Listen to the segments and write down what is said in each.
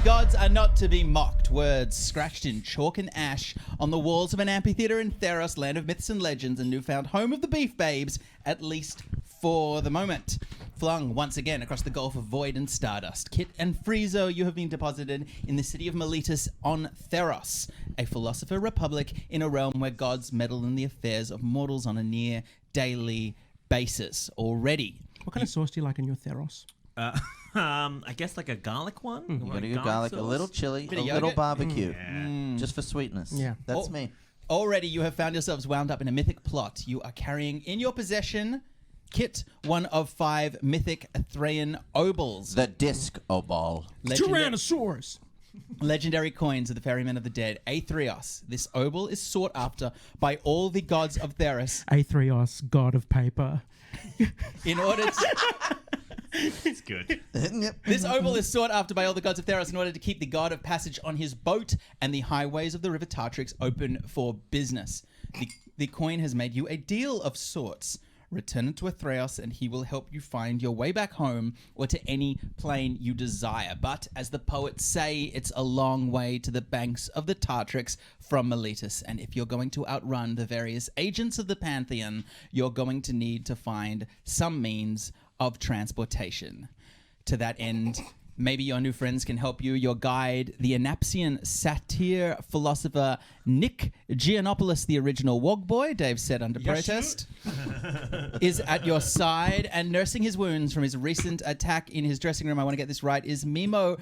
gods are not to be mocked. Words scratched in chalk and ash on the walls of an amphitheater in Theros, land of myths and legends, and newfound home of the beef babes, at least for the moment. Flung once again across the gulf of void and stardust, Kit and Friezo, you have been deposited in the city of Miletus on Theros, a philosopher republic in a realm where gods meddle in the affairs of mortals on a near daily basis. Already. What kind of sauce do you like in your Theros? I guess like a garlic one. You gotta go garlic, a little chili, Bit a of little yogurt. barbecue, just for sweetness. Yeah. That's me. Already you have found yourselves wound up in a mythic plot. You are carrying in your possession, Kit, one of 5 mythic Thraean obols. The disc obol. Tyrannosaurus! Legendary coins of the ferrymen of the dead, Aetherios. This obol is sought after by all the gods of Theros Aetherios, god of paper. in order to... It's good. This obol is sought after by all the gods of Theros in order to keep the god of passage on his boat and the highways of the river Tartrix open for business. The coin has made you a deal of sorts. Return it to Aetherios and he will help you find your way back home or to any plane you desire. But as the poets say, it's a long way to the banks of the Tartrix from Miletus. And if you're going to outrun the various agents of the Pantheon, you're going to need to find some means of transportation. To that end, maybe your new friends can help you. Your guide, the Anapsian satyr philosopher Nick Giannopoulos, the original Wog Boy, Dave said under protest, is at your side and nursing his wounds from his recent attack in his dressing room. I want to get this right. Is Mimo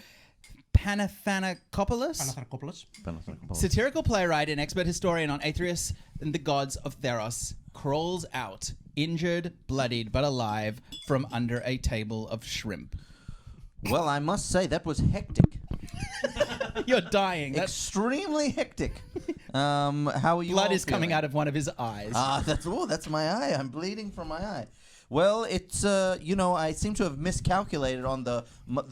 Panathanakopoulos? Satirical playwright and expert historian on Aetherius and the gods of Theros, crawls out, injured, bloodied, but alive, from under a table of shrimp. Well, I must say that was hectic. You're dying. Extremely hectic. How are you? Blood all is coming feeling? out of one of his eyes. That's my eye. I'm bleeding from my eye. Well, it's I seem to have miscalculated on the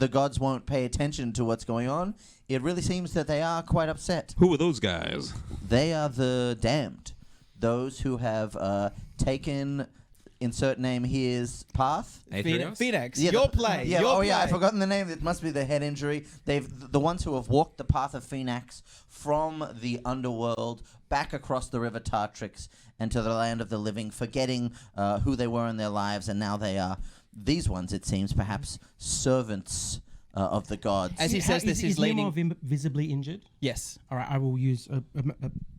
gods won't pay attention to what's going on. It really seems that they are quite upset. Who are those guys? They are the damned, those who have taken. Insert name here's path. Phoenix, Yeah, your play. Yeah, your play. I've forgotten the name. It must be the head injury. They've the ones who have walked the path of Phoenix from the underworld back across the river Tartrix and to the land of the living, forgetting who they were in their lives, and now they are these ones. It seems perhaps servants of the gods. As he says this, he's is leaning. Nemo visibly injured? Yes. All right, I will use a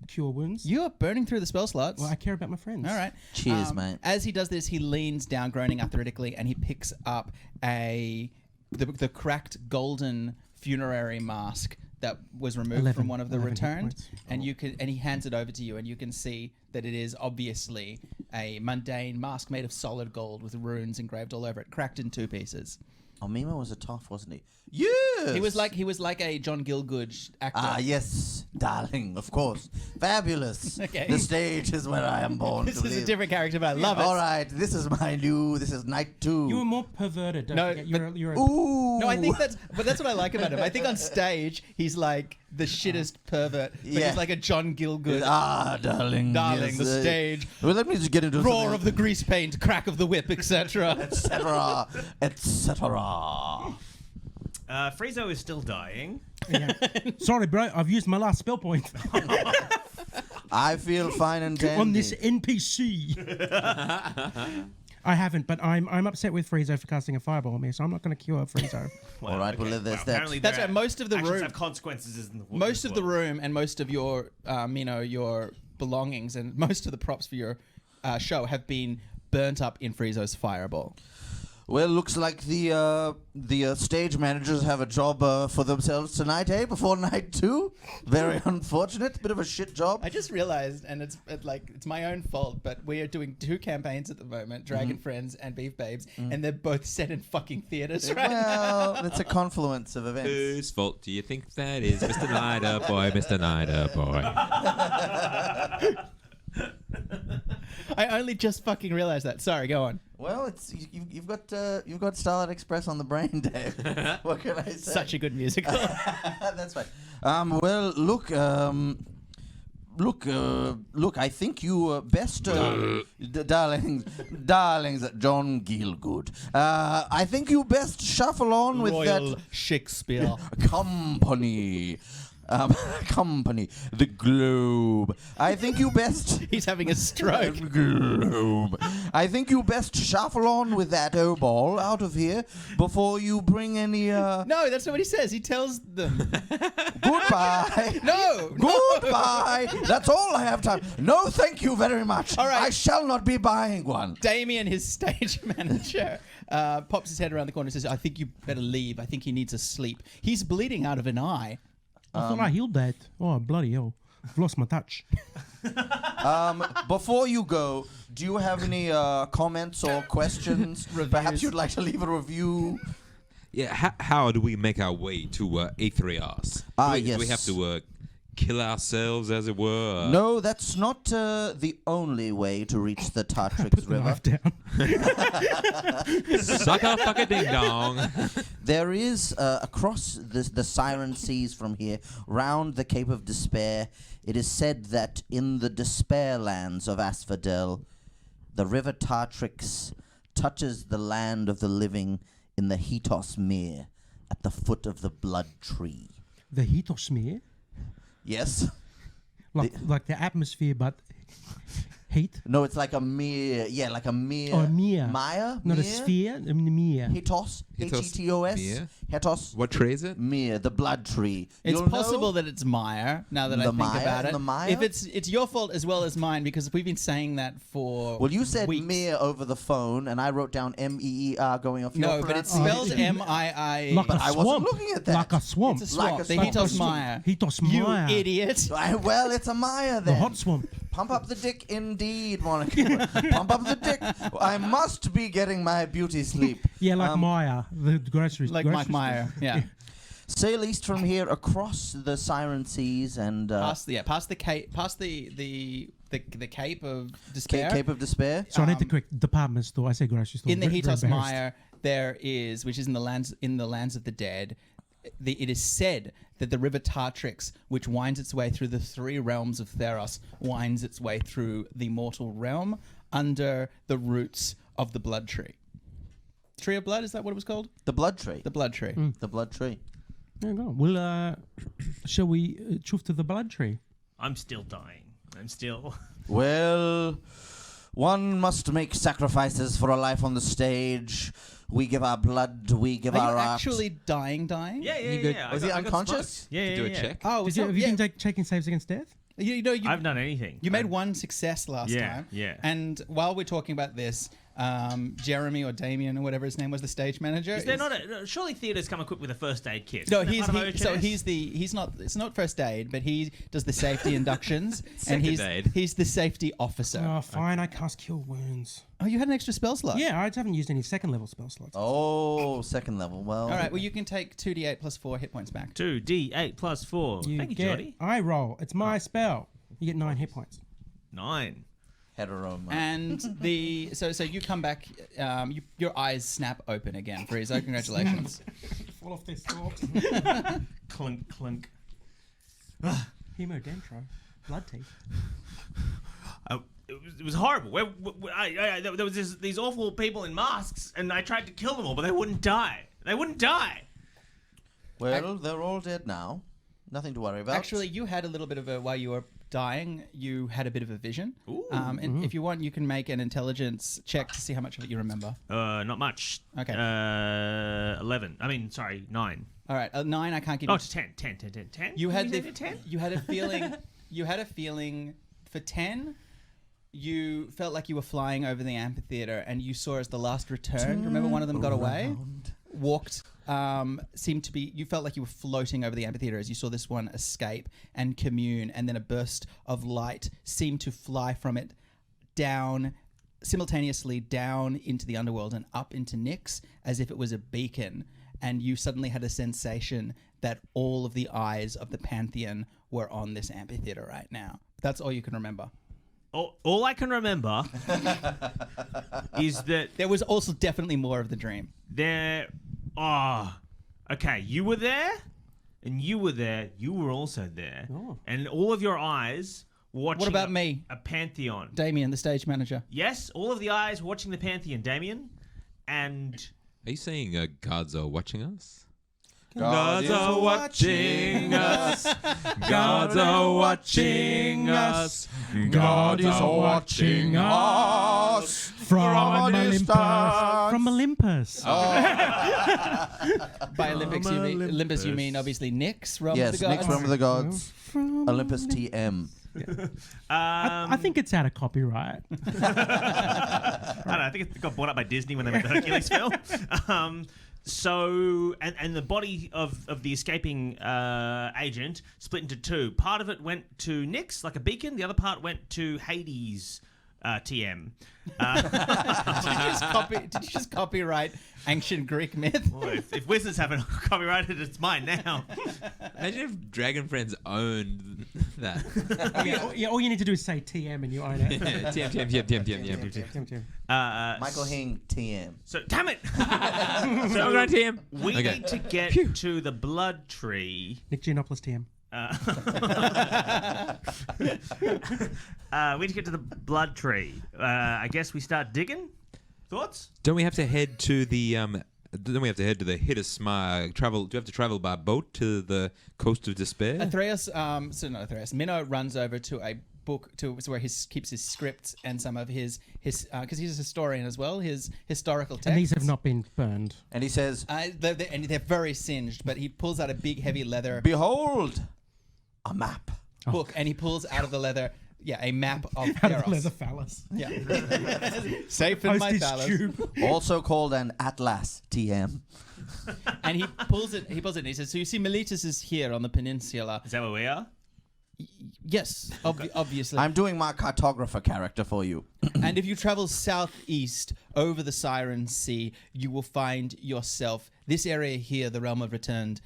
cure wounds. You are burning through the spell slots. Well, I care about my friends. All right. Cheers, mate. As he does this, he leans down, groaning arthritically, and he picks up the cracked golden funerary mask that was removed from one of the 11 hit returns, points. and he hands it over to you, and you can see that it is obviously a mundane mask made of solid gold with runes engraved all over it, cracked in 2 pieces. Oh, Mimo was a toff, wasn't he? Yes. He was like a John Gielgud actor. Ah, yes, darling, of course. Fabulous. Okay. The stage is where I am born This to is live. a different character, but I love it. All right, this is night 2. You were more perverted. Don't No, forget. but- You're Ooh. No, I think that's what I like about him. I think on stage he's like the shittest pervert, but Yeah. he's like a John Gielgud. Darling. Darling, yes, the stage. Well, let me just get into Roar something. of the grease paint, crack of the whip, etc. etc. etc. Friezo is still dying. Yeah. Sorry, bro. I've used my last spell point I feel fine and dandy. on this NPC. I haven't, but I'm upset with Friezo for casting a fireball on me, so I'm not going to cure Friezo. All right, well, there's that. Apparently That's there right, most of the actions room- have consequences in the world. Most of the room and most of your, your belongings and most of the props for your show have been burnt up in Friezo's fireball. Well, looks like the stage managers have a job for themselves tonight, eh? Before night 2. Very unfortunate. Bit of a shit job. I just realized, and it's my own fault, but we are doing 2 campaigns at the moment, Dragon Friends and Beef Babes, and they're both set in fucking theaters right now. Well, it's a confluence of events. Whose fault do you think that is, Mr. Nider Boy, Mr. Nider Boy? I only just fucking realized that. Sorry, go on. Well, you've got Starlight Express on the brain, Dave. What can I say? Such a good musical. That's right. Well, look, look. I think you best, darlings, John Gielgud. I think you best shuffle on with Royal that Shakespeare. company. Company, the Globe. I think you best. He's having a stroke. Globe. I think you best shuffle on with that ball out of here before you bring any. No, that's not what he says. He tells them. Goodbye. No. Goodbye. That's all I have time. No, thank you very much. All right. I shall not be buying one. Damien, his stage manager, pops his head around the corner and says, I think you better leave. I think he needs a sleep. He's bleeding out of an eye. I thought I healed that. Oh, bloody hell. I've lost my touch. Before you go, do you have any comments or questions? Perhaps you'd like to leave a review. Yeah, how do we make our way to Aetherios? Yes. Do we have to kill ourselves, as it were? No, that's not the only way to reach the Tartrix River. Knife down. Sucker fucker ding dong. There is, across the Siren Seas from here, round the Cape of Despair, it is said that in the Despair lands of Asphodel, the river Tartrix touches the land of the living in the Hetos Mere at the foot of the Blood Tree. The heatosmear? Yes? Like the atmosphere, but heat? No, it's like a mere, like a mere. Oh, a mere. Mire? Not a Mere? sphere, a mere. Hetos? H-E-T-O-S? Mere? Hetos? What tree is it? Mere, the Blood Tree. It's You'll possible know? that it's Meyer, now that I The think Meyer about it. and the Meyer? If it's your fault as well as mine, because we've been saying that for Well, you said weeks. mere over the phone, and I wrote down M-E-E-R going off your No, but it's pronunciation. spelled M-I-I. Like But a I wasn't swamp. looking at that. Like a swamp. It's a swamp. Like a the swamp. Hetos Meyer. Hetos You Meyer. idiot. Well, it's a Maya The then. hot swamp. Pump up the dick, indeed, Monica. Pump up the dick. I must be getting my beauty sleep. Yeah, like Maya, the grocery Like grocery Mike Meyer. Yeah. Sail east from here across the Siren Seas and Past the cape, past the Cape of Despair. Cape of Despair. So I need to correct department store. I say grocery store. In the Very- very Hetos embarrassed. Meyer, there is, which is in the lands of the dead. It is said that the river Tartrix, which winds its way through the three realms of Theros, winds its way through the mortal realm under the roots of the Blood Tree. Tree of Blood, is that what it was called? The Blood Tree. The Blood Tree. The Blood Tree. There you go. Well, shall we chuff to the blood tree? I'm still dying. I'm still. Well, one must make sacrifices for a life on the stage. We give our blood, we give Are our you art. actually dying? Yeah. Was he I got unconscious? smoked. Yeah. Do a check. Oh, Have you been taking saves against death? you know, you I've done anything. You made one success last time. Yeah. And while we're talking about this, Jeremy or Damien or whatever his name was, the stage manager. Is there not a surely theaters come equipped with a first aid kit? No, Isn't that part of OHS? he's not. It's not first aid, but he does the safety inductions, and Second aid. he's the safety officer. Oh, fine. I cast cure wounds. Oh, you had an extra spell slot. Yeah, I haven't used any second level spell slots. Oh, second level. Well. All right. Well, you can take 2d8 plus 4 hit points back. 2d8 plus 4. You Thank you, get, Jordy. I roll. It's my spell. You get 9 hit points. 9. Hetero. And so you come back. Your eyes snap open again, Friezo. Congratulations. Fall off their stalks. Clunk, clunk. Hemodendro. Blood teeth. It was horrible. There was these awful people in masks, and I tried to kill them all, but they wouldn't die. Well, they're all dead now. Nothing to worry about. Actually, you had a little bit of a while you were dying. You had a bit of a vision. Ooh. And if you want, you can make an intelligence check to see how much of it you remember. Not much. Okay. 11. 9. All right, 9. I can't give Oh, you. to 10. 10. You had the the 10. You had a feeling. You had a feeling for 10. You felt like you were flying over the amphitheater, and you saw as the last returned. Remember, one of them got away. Walked. Seemed to be. You felt like you were floating over the amphitheater as you saw this one escape and commune, and then a burst of light seemed to fly from it down, simultaneously down into the underworld and up into Nyx, as if it was a beacon. And you suddenly had a sensation that all of the eyes of the Pantheon were on this amphitheater right now. That's all you can remember. All I can remember is that There was also definitely more of the dream. Okay, you were there, and you were there. You were also there, Oh. and all of your eyes watching. What about me? A pantheon. Damien, the stage manager. Yes, all of the eyes watching the pantheon, Damien, and Are you saying gods are watching us? Gods are watching us. Gods are watching us. God is watching us from Olympus. From Olympus. By Olympics, you mean obviously Nyx from Yes, the gods. Nick's from the gods. From Olympus TM. I think it's out of copyright. I don't know. I think it got bought up by Disney when they made the Hercules film. So, and the body of the escaping agent split into two. Part of it went to Nyx, like a beacon. The other part went to Hades, TM. Did you just copyright ancient Greek myth? Well, if wizards haven't copyrighted it, it's mine now. Imagine if Dragon Friends owned that. Yeah, all you need to do is say TM and you own it. TM. Michael Hing TM. So, damn it! So I'm going to TM. We Okay. need to get to the blood tree. Nick Giannopoulos TM. We need to get to the blood tree. I guess we start digging. Thoughts? Don't we have to head to the Hiddesmar? Do you have to travel by boat to the coast of despair? Atreus, Minnow runs over to a book where he keeps his scripts and some of his because he's a historian as well, his historical texts. And these have not been burned. And he says, they're very singed, but he pulls out a big heavy leather "Behold, a map." book, and he pulls out of the leather, a map of Out of Theros. leather phallus. Yeah, safe in my Postage phallus. tube. Also called an atlas TM. And he pulls it, and he says, "So you see, Miletus is here on the peninsula." Is that where we are? Yes, obviously. I'm doing my cartographer character for you. And if you travel southeast over the Siren Sea, you will find yourself. This area here, the Realm of Returned,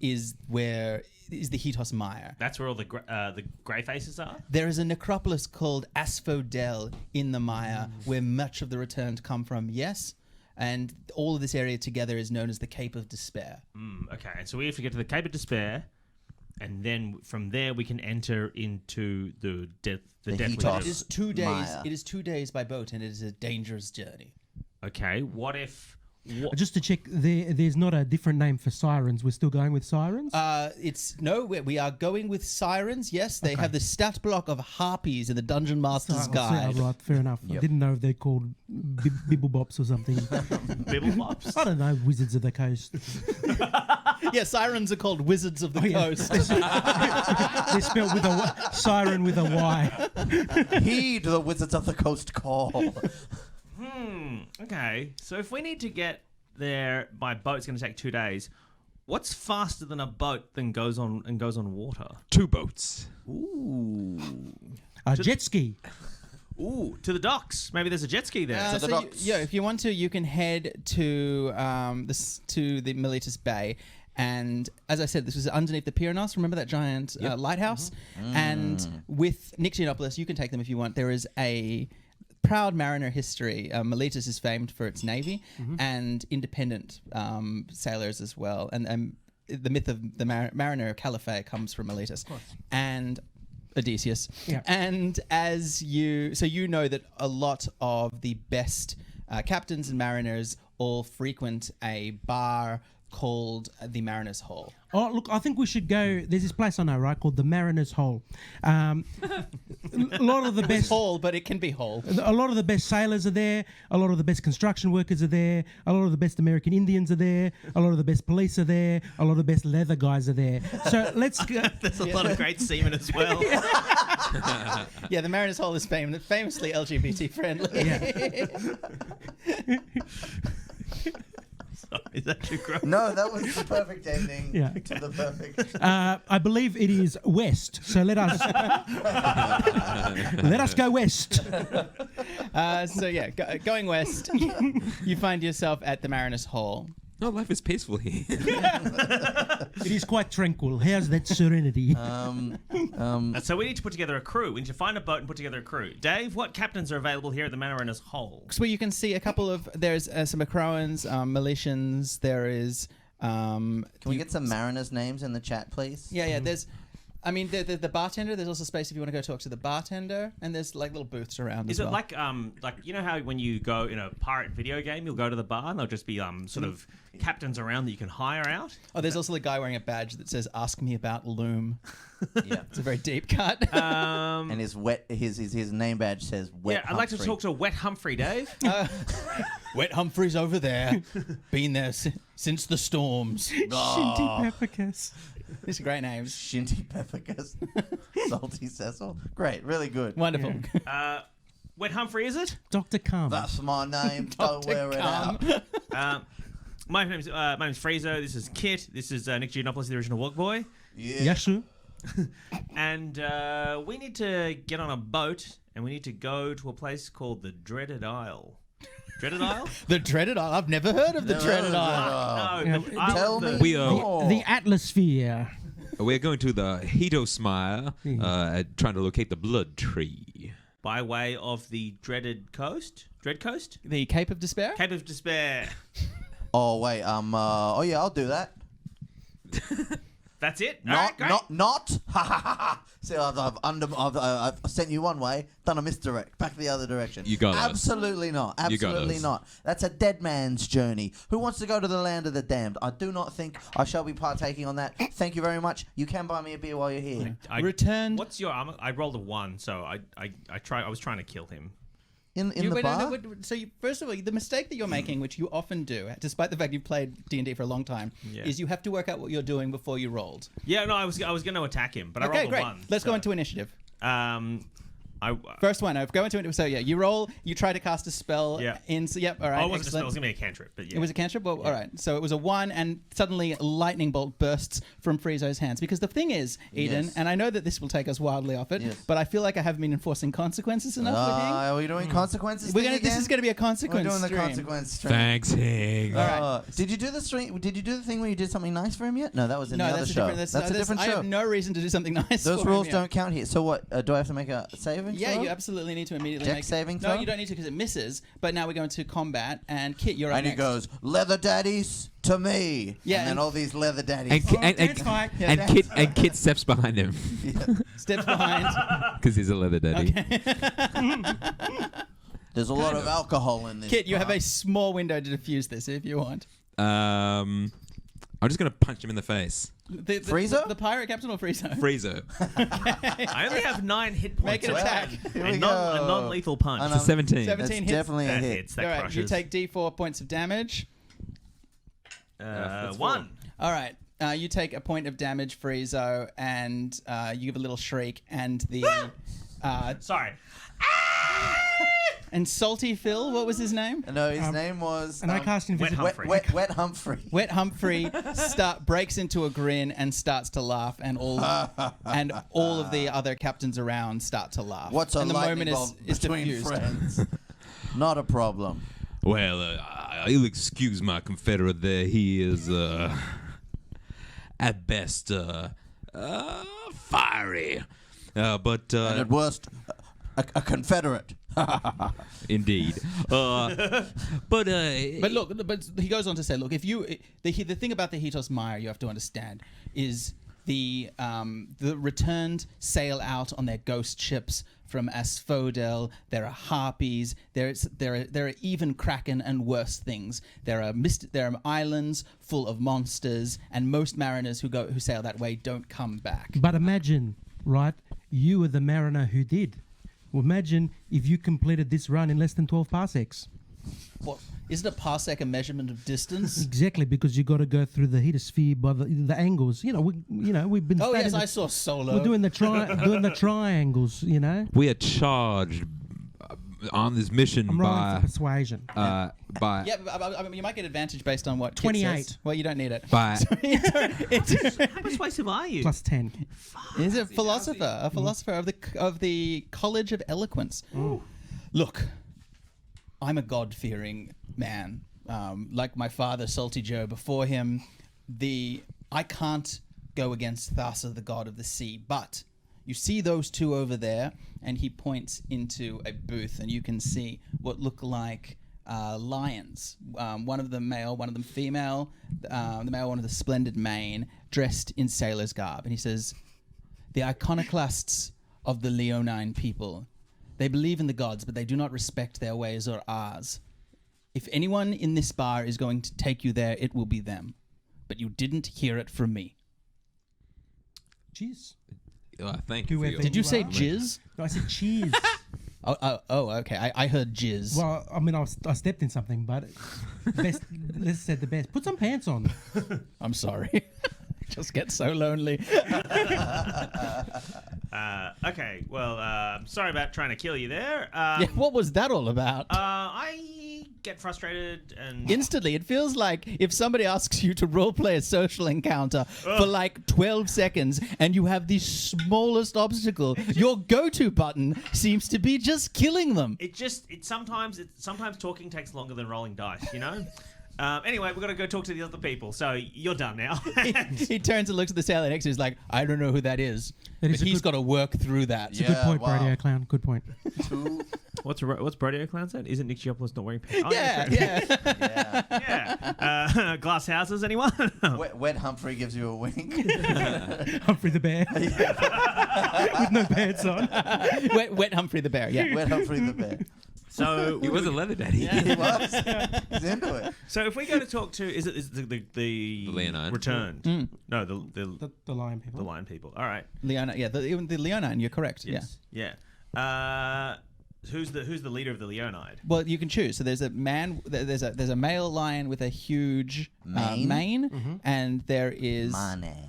is the Hitos Mire. That's where all the grey faces are? There is a necropolis called Asphodel in the Mire, where much of the Returned come from. Yes. And all of this area together is known as the Cape of Despair. Okay, and so we have to get to the Cape of Despair, and then from there we can enter into the Deathly Hitos. It is 2 days. Mire. It is 2 days by boat, and it is a dangerous journey. Okay, what if... Just to check, there's not a different name for sirens. We're still going with sirens? We are going with sirens. Yes, they have the stat block of harpies in the Dungeon Master's Guide. Right, fair enough. I didn't know if they're called Bibblebops or something. Bibblebops? I don't know, Wizards of the Coast. Yeah, sirens are called Wizards of the Coast. They're spelled with a siren with a Y. Heed the Wizards of the Coast call. Okay, so if we need to get there by boat, it's going to take 2 days. What's faster than a boat that goes on water? 2 boats. Ooh. A jet ski. Ooh, to the docks. Maybe there's a jet ski there. If you want to, you can head to the Miletus Bay. And as I said, this was underneath the Pyrenos. Remember that giant lighthouse? And with Nick Giannopoulos, you can take them if you want. There is a proud mariner history. Miletus is famed for its navy and independent sailors as well. And the myth of the mariner Caliphate comes from Miletus. And Odysseus. Yeah. And you know that a lot of the best captains and mariners all frequent a bar called the Mariner's Hall. Oh, look, I think we should go. There's this place I know, right, called the Mariner's Hall. A lot of the best hall, but it can be hall. A lot of the best sailors are there. A lot of the best construction workers are there. A lot of the best American Indians are there. A lot of the best police are there. A lot of the best leather guys are there. So let's go. There's a lot of great seamen as well. Yeah, the Mariner's Hall is famously LGBT friendly. Yeah. Is that too gross? No, that was the perfect ending Yeah. to the perfect. I believe it is west. So let us go west. Going west, you find yourself at the Mariner's Hall. No, life is peaceful here. It is quite tranquil. How's that serenity? So we need to put together a crew. We need to find a boat and put together a crew. Dave, what captains are available here at the Mariner's Hall? So you can see a couple of, there's some Acroans, Militians, there is... Can we get some mariners' names in the chat, please? Yeah, there's... I mean, the bartender. There's also space if you want to go talk to the bartender, and there's like little booths around. Is as it well. like you know how when you go in a pirate video game, you'll go to the bar and there'll just be sort of captains around that you can hire out? Oh, there's also a guy wearing a badge that says "Ask me about Loom." Yeah. It's a very deep cut. And his name badge says Wet Yeah, I'd like to Humphrey. talk to Wet Humphrey, Dave. Wet Humphrey's over there. Been there since the storms. Shinty Peppercus. These are great names. Shinty Peppercus. Salty Cecil. Great, really good. Wonderful. Wet Humphrey, is it? Dr. Cum. That's my name. Don't wear it out. My name's Friezo. This is Kit. This is Nick Giannopoulos, the original Walk Boy. Yeah. Yashu. And we need to get on a boat and we need to go to a place called the Dreaded Isle. Dreaded Isle? The Dreaded Isle. I've never heard of the Dreaded Isle. No, Yeah, Tell me We are- more. The Atmosphere. We're going to the Hedosmire, trying to locate the blood tree. by way of the Dread Coast? The Cape of Despair. Cape of Despair. Oh wait, oh yeah, I'll do that. That's it? Not. Ha ha ha ha. See, I've sent you one way, done a misdirect, back the other direction. You got us. Absolutely not. You got Absolutely us. not. That's a dead man's journey. Who wants to go to the land of the damned? I do not think I shall be partaking on that. Thank you very much. You can buy me a beer while you're here. Returned. What's your armor? I rolled a 1, so I was trying to kill him. In You- the wait, no, bar. no, so first of all, the mistake that you're making, which you often do, despite the fact you've played D&D for a long time, Yeah. is you have to work out what you're doing before you rolled. Yeah, no, I was going to attack him, but I Okay, rolled a great. 1. Let's go so, into initiative. I First one. Go into it. So yeah, you roll. You try to cast a spell. Yeah. So, yep. All right. Oh, it wasn't a spell, it excellent. was going to be a cantrip, but yeah. It was a cantrip? Well, all right. So it was a 1, and suddenly a lightning bolt bursts from Friezo's hands. Because the thing is, Eden, Yes. and I know that this will take us wildly off it, Yes. but I feel like I haven't been enforcing consequences enough with him. Are we doing consequences? This again? is going to be a We're consequence doing the stream. consequence stream. Thanks, Hig. All right. Did you do the stream? Did you do the thing where you did something nice for him yet? No, that was in No, the other that's a show. different. That's a different I show. have no reason to do something nice. Those for rules him, don't count here. So what? Do I have to make a saving Yeah, throw? you absolutely need to immediately Dex make saving No, throw? you don't need to because it misses. But now we go into combat, and Kit, you're up And he next. goes, leather daddies to me. Yeah, And then and- all these leather daddies. Dance fight. Kit steps behind him Steps behind. because he's a leather daddy. There's a lot of alcohol in this. Kit, you have bar. a small window to diffuse this if you want. I'm just gonna punch him in the face. Friezo? The pirate captain or Friezo? Friezo. I only have 9 hit points. Make an attack. Here A we non- go. a non-lethal punch. I know. It's a 17. 17 That's hits. definitely a That hit. hits. That All right, crushes. you take D4 points of damage. 1. All right, you take a point of damage, Friezo, and you give a little shriek, and the Sorry. and Salty Phil, what was his name? No, his name was... And I cast Wet invisibility. Humphrey. Wet Humphrey. Wet Humphrey breaks into a grin and starts to laugh, and all of the other captains around start to laugh. What's a and the lightning moment bolt is between diffused. friends? Not a problem. Well, you'll excuse my confederate there. He is, at best, fiery. But, And at worst, a Confederate. indeed. But But he goes on to say, look, if you the thing about the Hetos Mire you have to understand is the returned sail out on their ghost ships from Asphodel. There are harpies. There are even kraken and worse things. There are islands full of monsters, and most mariners who sail that way don't come back. But imagine, right? You were the mariner who did. Well, imagine if you completed this run in less than 12 parsecs. What isn't a parsec a measurement of distance? Exactly, because you got to go through the heatosphere by the angles. We've been. Oh studying yes, I the- saw Solo. We're doing the triangles. we are charged on this mission I'm rolling by for persuasion. by Yeah, but, I mean, you might get advantage based on what Kit 28. says. Well, you don't need it. by How persuasive are you? Plus 10. Is a philosopher, of the College of Eloquence. Look, I'm a God-fearing man, like my father, Salty Joe. Before him, I can't go against Thassa, the god of the sea. But you see those two over there, and he points into a booth, and you can see what look like lions. One of them male, one of them female. The male one with a splendid mane, dressed in sailor's garb, and he says, the iconoclasts of the Leonine people. They believe in the gods, but they do not respect their ways or ours. If anyone in this bar is going to take you there, it will be them. But you didn't hear it from me. Cheers. Thank you. For Whoever your- Did you say are. jizz? No, I said cheers. Okay. I heard jizz. Well, I mean, I stepped in something, but best. Let's say the best. Put some pants on. I'm sorry. Just get so lonely. Okay, well, sorry about trying to kill you there. Yeah, what was that all about? I get frustrated and Instantly, it feels like if somebody asks you to roleplay a social encounter for like 12 seconds and you have the smallest obstacle, your go-to button seems to be just killing them. sometimes talking takes longer than rolling dice, you know. Anyway, we've got to go talk to the other people. So you're done now. He turns and looks at the sailor next to him. He's like, I don't know who that is. That But is a he's good- got to work through that. Yeah. Good point, wow. Brady Clown. Good point. Two. What's Brodeo Clown said? Isn't Nick Giopoulos not wearing pants? Yeah, yeah. Yeah. Glass houses, anyone? Wet Humphrey gives you a wink. Humphrey the Bear. With no pants on. Wet Humphrey the bear, yeah. Wet Humphrey the bear. So He was a leather daddy. He was. He's into it. So if we go to talk to, is the Leonine. Returned? No, the The lion people. lion people. All right. Leonine, yeah, even the Leonine, you're correct, Yes. Yeah. Who's the leader of the Leonide? Well, you can choose. So there's a man, there's a male lion with a huge mane, and there is Mane.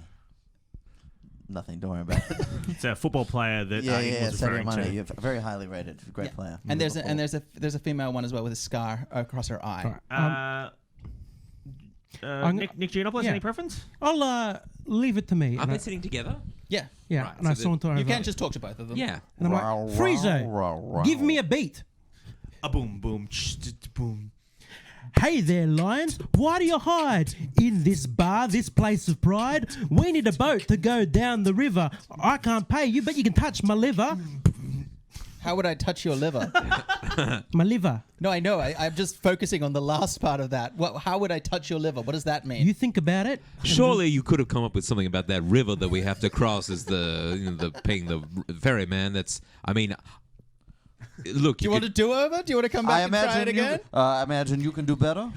Nothing, don't worry about it. It's a football player that Yeah, Ian was Sadio referring Mane. to. You're very highly rated. Great Yeah. player. And there's Liverpool. a female one as well with a scar across her eye. Right. Nick Giannopoulos, yeah. any preference? I'll leave it to me. Are And they I, sitting together? Yeah, yeah, Right, and I so saunter over. you can't just talk to both of them. Yeah. And I'm like, Row, row, Friezo, row, give row. me a beat. A boom, boom, boom. Hey there, lions. Why do you hide in this bar, this place of pride? We need a boat to go down the river. I can't pay you, but you can touch my liver. How would I touch your liver? My liver. No, I know. I'm just focusing on the last part of that. How would I touch your liver? What does that mean? You think about it. Surely you could have come up with something about that river that we have to cross as the paying the ferryman. That's, I mean, look. do you want to do over? Do you want to come back and try it again? I imagine you can do better.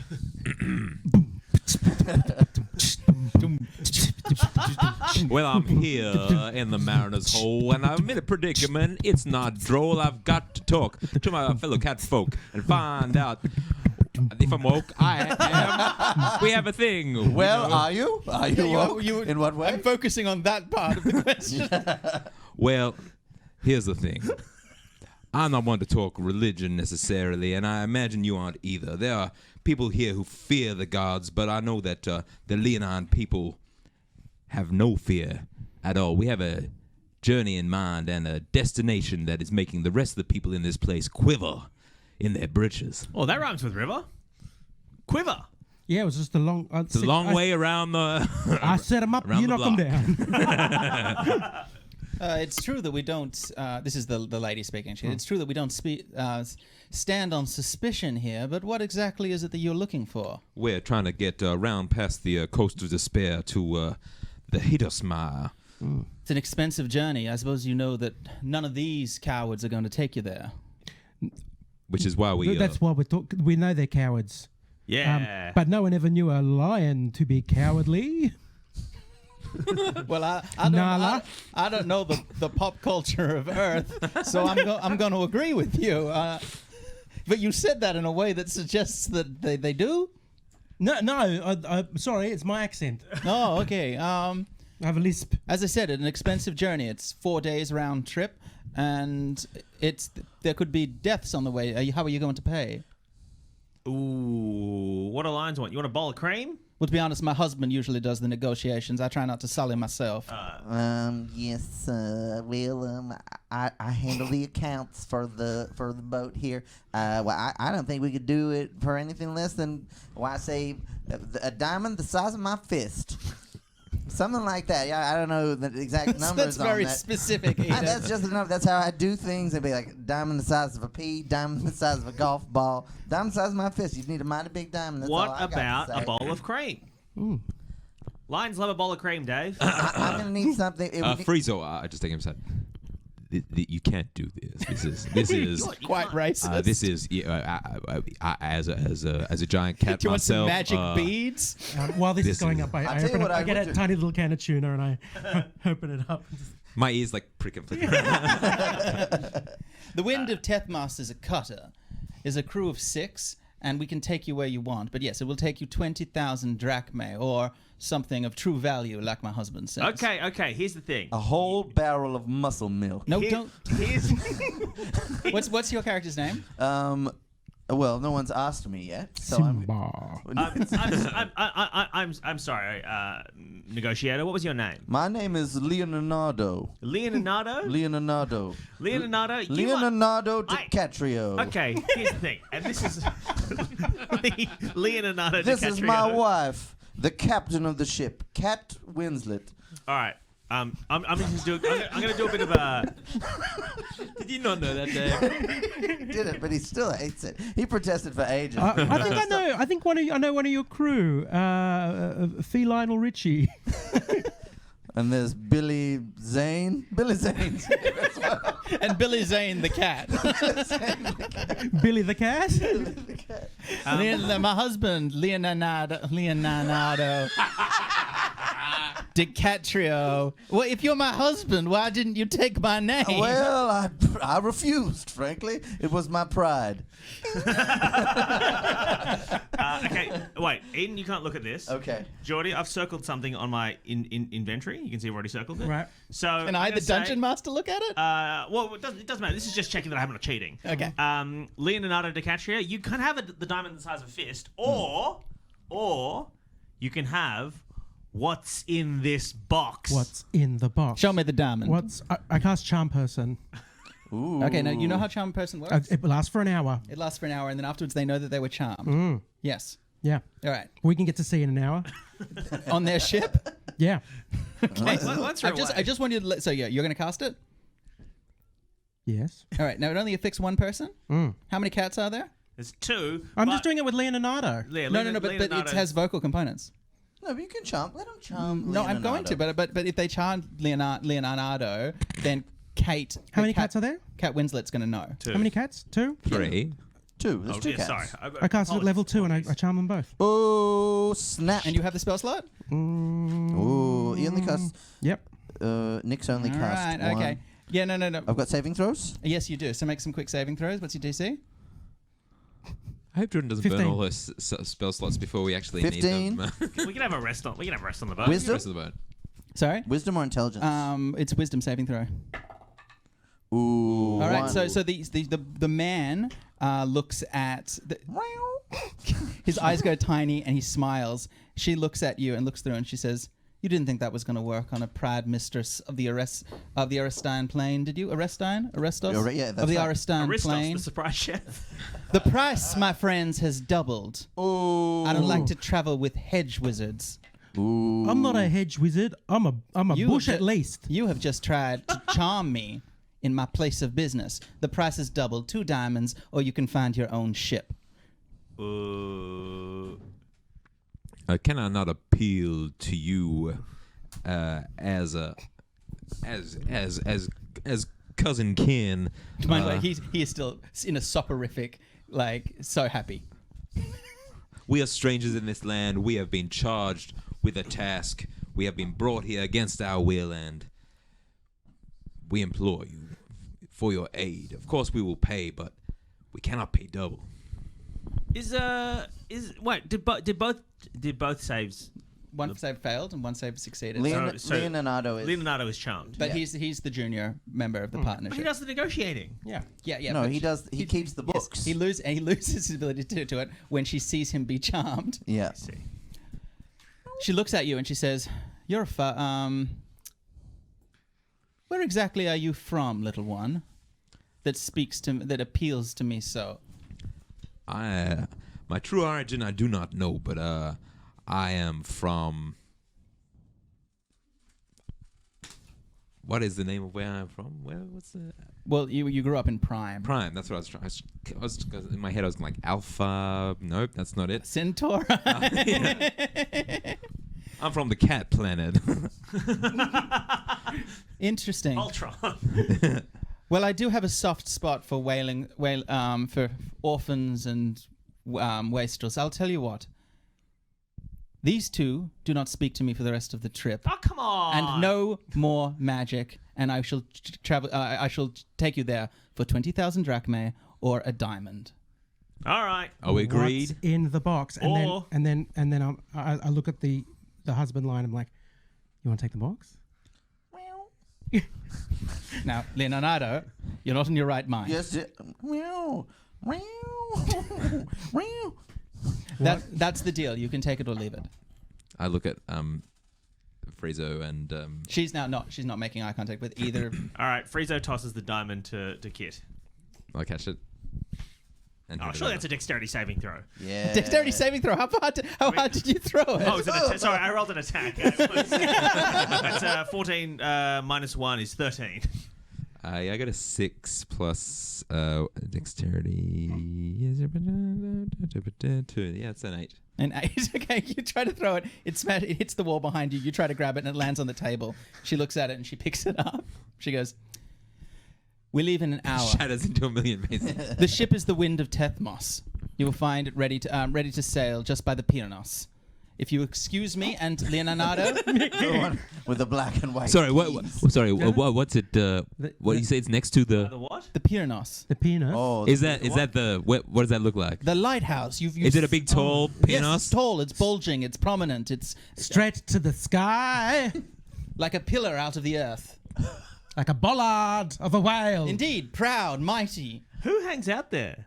Well, I'm here in the Mariner's Hole, and I'm in a predicament. It's not droll. I've got to talk to my fellow cat folk and find out if I'm woke. I am. We have a thing. Well, are you? Are you woke? In what way? I'm focusing on that part of the question. Well, here's the thing. I'm not one to talk religion necessarily, and I imagine you aren't either. There are people here who fear the gods, but I know that the Leonine people have no fear at all. We have a journey in mind and a destination that is making the rest of the people in this place quiver in their britches. Oh, that rhymes with river. Quiver. Yeah, it was just a long. It's a long way around the... I set them up. around You the knock them block. down. It's true that we don't. This is the lady speaking. It's true that we don't stand on suspicion here. But what exactly is it that you're looking for? We're trying to get round past the Coast of Despair to the Hiddlesmire. It's an expensive journey. I suppose you know that none of these cowards are going to take you there. Which is why we... That's why we're talking. We know they're cowards. Yeah. But no one ever knew a lion to be cowardly. Well, Nala. I don't know the pop culture of Earth, so I'm going to agree with you. But you said that in a way that suggests that they do. No. Sorry, it's my accent. Oh, okay. I have a lisp. As I said, it's an expensive journey. It's 4 days round trip, and there could be deaths on the way. How are you going to pay? Ooh, what do lions want? You want a bowl of cream? Well, to be honest, my husband usually does the negotiations. I try not to sully myself. Yes, well, I handle the accounts for the boat here. Well, I don't think we could do it for anything less than, well, I say a diamond the size of my fist. Something like that. Yeah, I don't know the exact numbers That's very on that. specific. Eden. That's just enough. That's how I do things. It'd be like diamond the size of a pea, diamond the size of a golf ball, diamond the size of my fist. You need a mighty big diamond. That's all What I got to about say. a bowl of cream? Lions love a bowl of cream, Dave. I'm gonna need something. It would need- Friezo, I just take him aside. You can't do this. This is Quite racist. this is as a giant cat Do you want some myself. magic beads? While this is This going is- up, I I'll tell you open what up, I I get would a do. tiny little can of tuna and I open it up. My ears like prick and flicker. The Wind of Tethmas is a cutter, is a crew of 6, and we can take you where you want. But yes, it will take you 20,000 drachmae, or something of true value, like my husband says. Okay. Here's the thing. a whole barrel of muscle milk. No, Here- don't. Here's What's your character's name? Well, no one's asked me yet, so I'm. Simba. I'm sorry, negotiator. What was your name? My name is Leonardo. Leonardo. Leonardo. Leonardo. Leonardo I- DiCaprio. Okay, here's the thing, and this is Leonardo This DiCaprio. is my wife, the captain of the ship, Kat Winslet. All right. I'm going to do a bit of a. Did you not know that, Dave? Did it, but he still hates it. He protested for ages. I think I know. I think I know one of your crew, Feline Richie. And there's Billy Zane. Billy Zane. And Billy Zane, the cat. Billy the cat. My husband, Leonardo DiCaprio. Well, if you're my husband, why didn't you take my name? Well, I refused, frankly. It was my pride. Okay, wait, Eden, you can't look at this. Okay. Geordie, I've circled something on my inventory. You can see I've already circled it. Right. So Can I, the dungeon master, look at it? Well, it doesn't matter. This is just checking that I'm not cheating. Okay. Leonardo DiCaprio, you can have the diamond the size of a fist, or you can have what's in this box. What's in the box? Show me the diamond. What's I cast Charm Person. Ooh. Okay, now you know how charm person works? It lasts for an hour. It lasts for an hour, and then afterwards they know that they were charmed. Yes. Yeah. All right. We can get to sea in an hour. On their ship? Yeah. Once you're I just want you to so yeah, you're going to cast it? Yes. All right. Now, it only affects one person? How many cats are there? There's 2. I'm just doing it with Leonardo. Yeah, No, but it has vocal components. No, but you can charm. Let him charm. No, I'm going to, but if they charm Leonardo, then Kate. How many cats are there? Kat Winslet's going to know. 2. How many cats? 2? 3. 2. There's 2 yeah, cats. sorry. I cast it at level 2 and I charm them both. Oh, snap. And you have the spell slot? Ooh, he only cast. Yep. Nick's only All cast right, one. okay. Yeah, no. I've got saving throws. Yes, you do. So make some quick saving throws. What's your DC? I hope Jordan doesn't 15. burn all her spell slots before we actually 15. need them. We can have a rest on. We can have a rest on the boat. Wisdom? Rest of the boat. Sorry? Wisdom or intelligence? It's wisdom saving throw. Ooh. All right, one. so the man looks at his eyes go tiny and he smiles. She looks at you and looks through and she says, "You didn't think that was going to work on a proud mistress of the Aristine plane, did you? Arestos? Yeah, that's of the right. Aristine Aristos, plane. the surprise chef. The price, my friends, has doubled. Ooh. I don't like to travel with hedge wizards. Ooh. I'm not a hedge wizard. I'm a You bush have at ju- least. You have just tried to charm me in my place of business. The price is doubled. 2 diamonds, or you can find your own ship." Can I not appeal to you as cousin kin? Mind the way, he is still in a soporific, like, so happy. We are strangers in this land. We have been charged with a task. We have been brought here against our will, and we implore you for your aid. Of course, we will pay, but we cannot pay double. Wait? Did both saves? One save failed and one save succeeded. So Leonardo is. Leonardo is charmed. But Yeah. he's the junior member of the But he partnership. does the negotiating. Yeah. Yeah. No, but he does. He keeps the yes, books. he loses his ability to do it when she sees him be charmed. Yeah. See. She looks at you and she says, "You're where exactly are you from, little one? That appeals to me so." My true origin I do not know, but I am from. What is the name of where I'm from? What's the Well, you grew up in Prime. Prime? That's what I was trying. I was in my head. I was like Alpha. Nope, that's not it. Centaur. I'm from the cat planet. Interesting. Ultron. Well, I do have a soft spot for for orphans and wastrels. I'll tell you what. These two do not speak to me for the rest of the trip, Oh, come on. and no more magic. And I shall travel. I shall take you there for 20,000 drachmae or a diamond. All right. Are we agreed? What's in the box? And Or- then I look at the husband line. I'm like, you want to take the box? Now, Leonardo, you're not in your right mind. Yes. Meow. Meow. Meow. That's the deal. You can take it or leave it. I look at Friezo and She's not making eye contact with either. All right. Friezo tosses the diamond to Kit. I catch it. And Oh, hand it surely over. that's a dexterity saving throw. Yeah. Dexterity saving throw. How hard did you throw it? Oh, it's an sorry, I rolled an attack. That's 14 minus 1 is 13. I got a 6 plus dexterity. 2. Yeah, it's an 8. And it's okay. You try to throw it. It hits the wall behind you. You try to grab it, and it lands on the table. She looks at it and she picks it up. She goes, "We leave in an hour. Shatters into a million pieces. The ship is the Wind of Tethmos. You will find it ready to sail just by the Pyrenos. If you excuse me and Leonardo, The one with the black and white. Sorry, what? keys. Sorry, what's it? What do you say? It's next to The the. what? the Pyrenos, The penis. Oh, Is that the? What does that look like? the lighthouse. Is it a big tall Yes, pinos? it's tall. It's bulging. It's prominent. It's Straight to the sky, like a pillar out of the earth. like a bollard of a whale. Indeed, proud, mighty. Who hangs out there?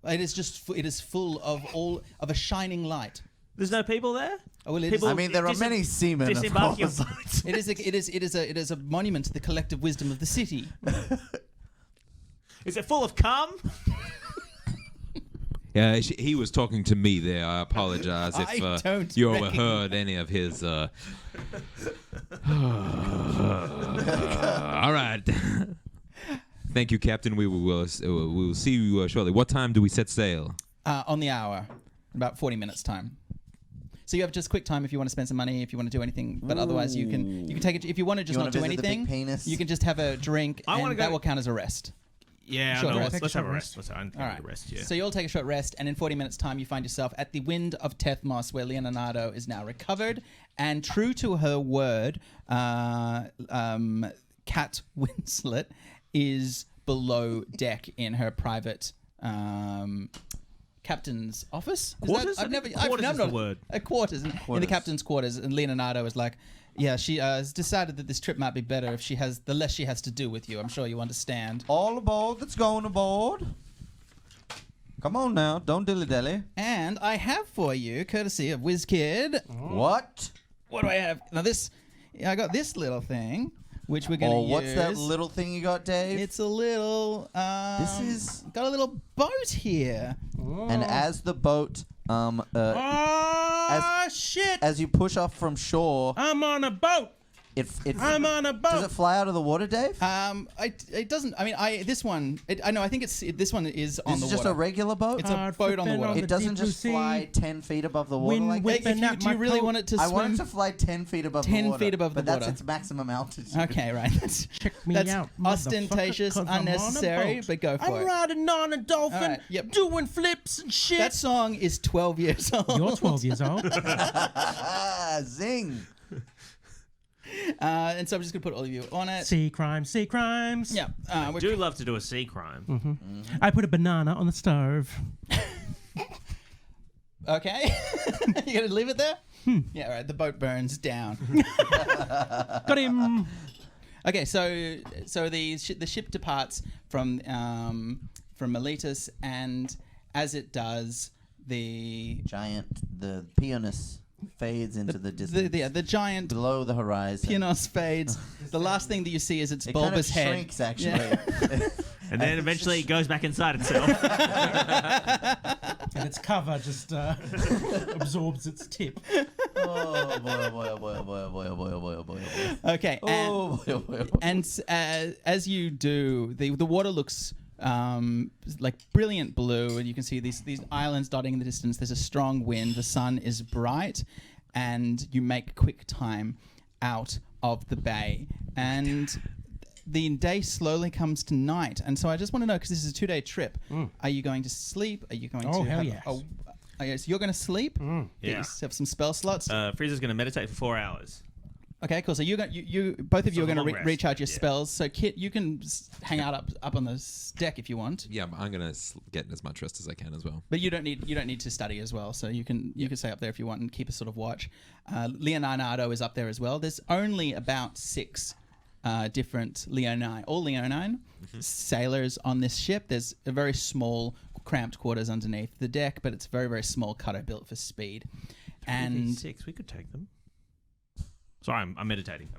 It is full of a shining light. There's no people there? Oh, well, it People- is. I mean, there are many seamen, of Disembark your course. boats. It is a monument to the collective wisdom of the city. Is it full of cum? Yeah, he was talking to me there. I apologize I if don't you recognize- overheard any of his. All right. Thank you, Captain. We will see you shortly. What time do we set sail? On the hour, about 40 minutes time. So you have just quick time if you want to spend some money, if you want to do anything. But otherwise, you can take it. If you want to just You not wanna do visit the big anything, penis? you can just have a drink, I wanna and go- that will count as a rest. Yeah, Short no, rest. let's have a Short rest. Let's have All right. a rest, yeah. So you'll take a short rest, and in 40 minutes' time, you find yourself at the Wind of Tethmos, where Leonardo is now recovered. And true to her word, Kat Winslet is below deck in her private captain's office. Is Quarters? That, I think quarters is the word. Quarters. In the Quarters. captain's quarters. And Leonardo is like, yeah, she has decided that this trip might be better if the less she has to do with you. I'm sure you understand. All aboard that's going aboard. Come on now, don't dilly-dally. And I have for you, courtesy of WizKid. What? What do I have? Now I got this little thing, which we're gonna Oh, use. what's that little thing you got, Dave? It's a little. This is- got a little boat here. And as the boat, Oh, shit! as you push off from shore, I'm on a boat. I'm on a boat. Does it fly out of the water, Dave? It doesn't. I mean, this one. I know. I think this one is on This the is just water. a regular boat? It's a Hard boat on the flipping water. on It the doesn't deep just blue fly sea. 10 feet above the water Wind like whip- that? If you, out do you my really coat. want it to I swim? want it to fly 10 feet above 10 the water. feet above the but that's water. its maximum altitude. Okay, right. That's, Check me that's out, ostentatious, motherfucker, 'cause I'm on a unnecessary, boat. but go for I'm it. riding on a dolphin, All right, yep. doing flips and shit. That song is 12 years old. You're 12 years old. Zing. And so I'm just going to put all of you on it. Sea crimes, sea crimes. Yeah. I do love to do a sea crime. I put a banana on the stove. Okay. You going to leave it there? Yeah, right. The boat burns down. Got him. Okay, so the ship departs from Miletus, and as it does, the Peonus fades into the distance. the giant below the horizon. Pianos fades. The last thing that you see is its It kind of bulbous head. shrinks, actually. Yeah. And then eventually it goes back inside itself. And its cover just absorbs its tip. Oh, boy, oh, boy, oh, boy, oh, boy, oh, boy, oh, boy, oh, boy, oh, boy, oh, boy. Okay, Oh, boy, oh, boy, oh, boy. and as you do, the water looks like brilliant blue, and you can see these islands dotting in the distance. There's a strong wind. The sun is bright, and you make quick time out of the bay. And the day slowly comes to night. And so I just want to know, because this is a 2-day trip, are you going to sleep? Are you going to hell have yes. okay, so you're going to sleep? Get Yeah. yourself some spell slots? Frieza's going to meditate for 4 hours. Okay, cool. So you both of you are going long to rest. recharge your Yeah. spells. So Kit, you can hang out up on the deck if you want, Yeah, I'm gonna get as much rest as I can as well. but you don't need to study as well. So you can stay up there if you want and keep a sort of watch. Leonardo is up there as well. There's only about 6 different Leonine sailors on this ship. There's a very small, cramped quarters underneath the deck, but it's very, very small cutter built for speed. And 6, we could take them. Sorry, I'm meditating.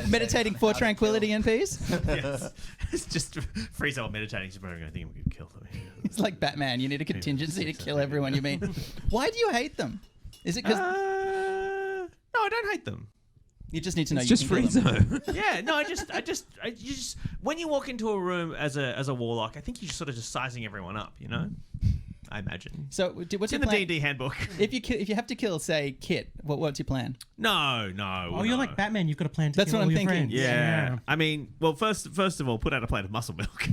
meditating for tranquility and peace. Yes. It's just Frieza while meditating. She's probably going to think we could kill them. It's like Batman. You need a contingency to kill everyone you meet. Why do you hate them? Is it because No, I don't hate them. you just need to know It's you just can kill them? Frieza. Yeah, no, I just when you walk into a room as a warlock, I think you're sort of just sizing everyone up, you know. I imagine. So what's It's your in the plan? D&D handbook. If you have to kill, say, Kit, what's your plan? No. Oh, you're like Batman. You've got a plan to That's kill what all I'm your thinking. friends. Yeah. I mean, well, first of all, put out a plate of muscle milk.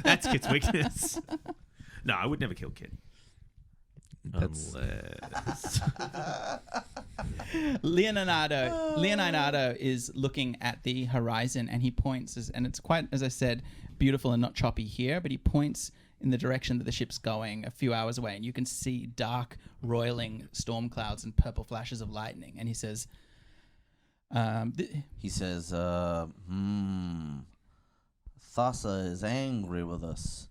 That's Kit's weakness. No, I would never kill Kit. That's Unless... Leonardo is looking at the horizon, and he points, and it's quite, as I said, beautiful and not choppy here, but he points in the direction that the ship's going a few hours away, and you can see dark, roiling storm clouds and purple flashes of lightning. And he says, Thassa is angry with us.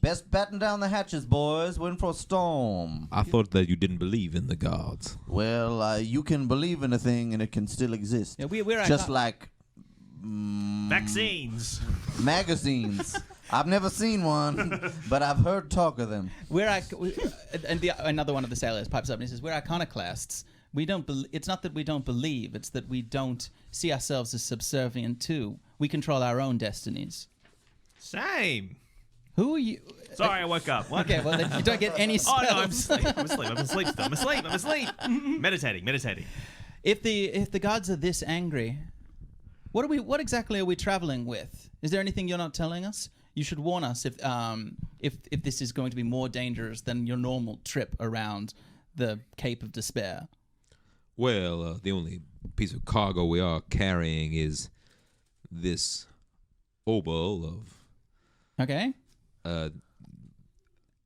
Best batten down the hatches, boys. We're in for a storm. I thought that you didn't believe in the gods. Well, you can believe in a thing and it can still exist. yeah, we're Just like Vaccines. magazines. I've never seen one, but I've heard talk of them. Another one of the sailors pipes up and he says, "We're iconoclasts. We don't. It's not that we don't believe. It's that we don't see ourselves as subservient to. We control our own destinies." Same. Who are you? Sorry, I woke up. What? Okay, well then you don't get any spells. Oh no, I'm asleep. I'm asleep still. I'm asleep. Meditating. If the gods are this angry, what exactly are we traveling with? Is there anything you're not telling us? You should warn us if this is going to be more dangerous than your normal trip around the Cape of Despair. Well, the only piece of cargo we are carrying is this obol of Okay.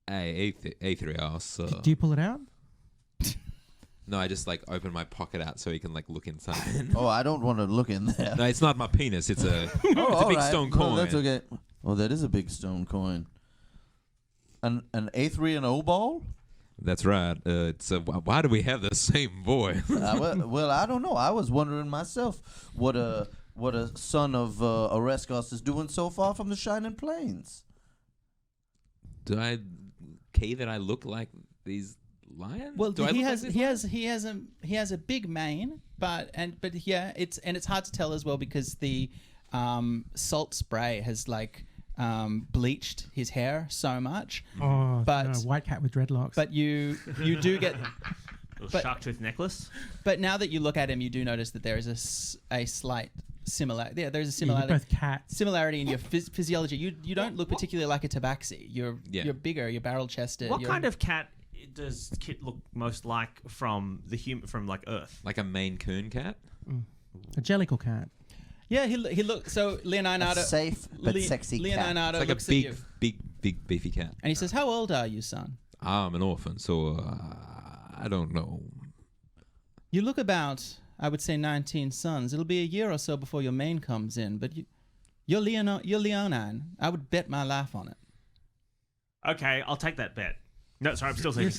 Aetherios. Do you pull it out? No, I just open my pocket out so he can look inside. Oh, I don't want to look in there. No, it's not my penis. It's a Oh, big alright. stone Well, coin. that's okay. Oh, that is a big stone coin. An Aetherian obol? That's right. It's why do we have the same voice? Well, I don't know. I was wondering myself what a son of Raskopoulos is doing so far from the Shining Plains. Do I that I look like these lions? Well, Do I he look has like these he has a big mane, but yeah, it's hard to tell as well because the salt spray has bleached his hair so much. Oh, But- no, white cat with dreadlocks. But you do get. Little shark tooth necklace. But now that you look at him, you do notice that there is a slight similarity. Yeah, there's a Yeah, you're similarity. both cats. Similarity in your physiology. You don't look particularly like a tabaxi. You're bigger. You're barrel chested. What kind of cat does Kit look most like from Earth? like a Maine Coon cat? A jellicle cat. Yeah, he looks. So Leonardo. A safe but sexy cat. Leonardo It's like looks a at you big beefy cat. and he says, "How old are you, son?" I'm an orphan, so I don't know. You look about, I would say, 19 sons. It'll be a year or so before your mane comes in, but you're Leonine. I would bet my life on it. Okay, I'll take that bet. No, sorry, I'm still sleeping.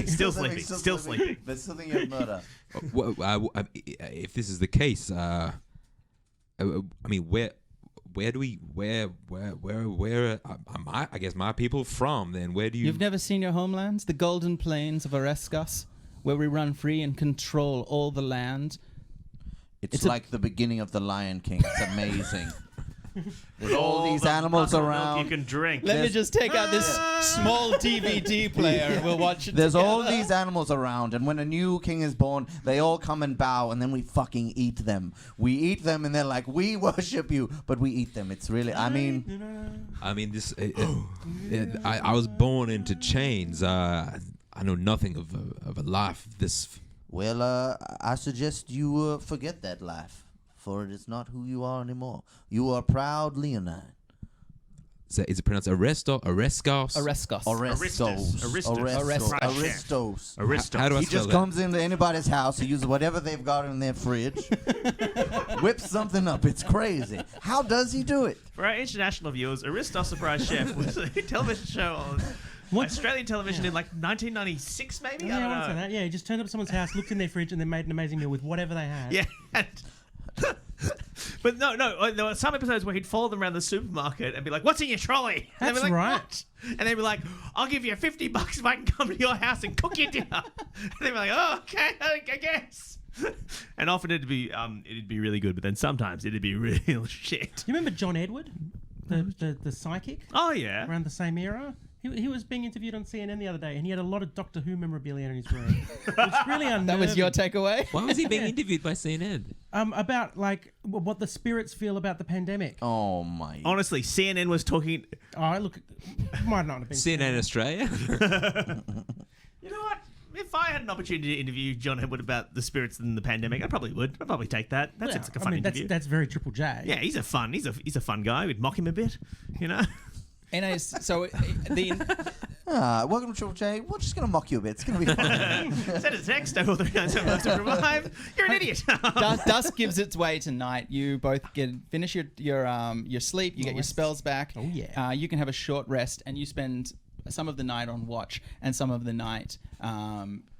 Still sleeping. But something you murder. If this is the case, I mean, where are I guess my people from? Then where do you? You've never seen your homelands? The golden plains of Raskopoulos, where we run free and control all the land. It's like the beginning of the Lion King. It's amazing. There's all these the animals muscle milk around. you can drink. Let me just take out this small DVD player and we'll watch it There's together. all these animals around, and when a new king is born, they all come and bow, and then we fucking eat them. We eat them, and they're like, "We worship you," but we eat them. It's really, I mean, This. I was born into chains. I know nothing of a life this. well, I suggest you forget that life, for it is not who you are anymore. You are proud Leonine. Is it pronounced Arrestos? Areskos. Aristos. How do I He spell just that? comes into anybody's house, he uses whatever they've got in their fridge, whips something up. It's crazy. How does he do it? For our international viewers, Aristos Surprise Chef was a television show on Australian television in like 1996, maybe? Yeah, I I want to say don't know. that. Yeah, he just turned up someone's house, looked in their fridge, and then made an amazing meal with whatever they had. Yeah. But no, there were some episodes where he'd follow them around the supermarket and be like, "What's in your trolley?" And they'd be That's like, right. "What?" And they'd be like, "I'll give you $50 if I can come to your house and cook your dinner." And they'd be like, "Oh, okay, I guess." And often it'd be really good, but then sometimes it'd be real shit. You remember John Edward, the psychic, Oh yeah. around the same era? He was being interviewed on CNN the other day, and he had a lot of Doctor Who memorabilia in his room. It's really unnerving. That was your takeaway? Why was he being interviewed by CNN? About like what the spirits feel about the pandemic. Oh my! Honestly, CNN was talking. Oh, look, might not have been CNN Australia? You know what? If I had an opportunity to interview John Edward about the spirits and the pandemic, I probably would. I'd probably take that. That sounds like a fun interview. That's very Triple J. Yeah, he's a fun guy. We'd mock him a bit, you know. Anyways, so Welcome to Triple J. We're just gonna mock you a bit. It's gonna be fun. Send a text over 397 You're an idiot. dusk gives its way to night. You both finish your sleep. You get your spells back. Oh, yeah. You can have a short rest, and you spend some of the night on watch and some of the night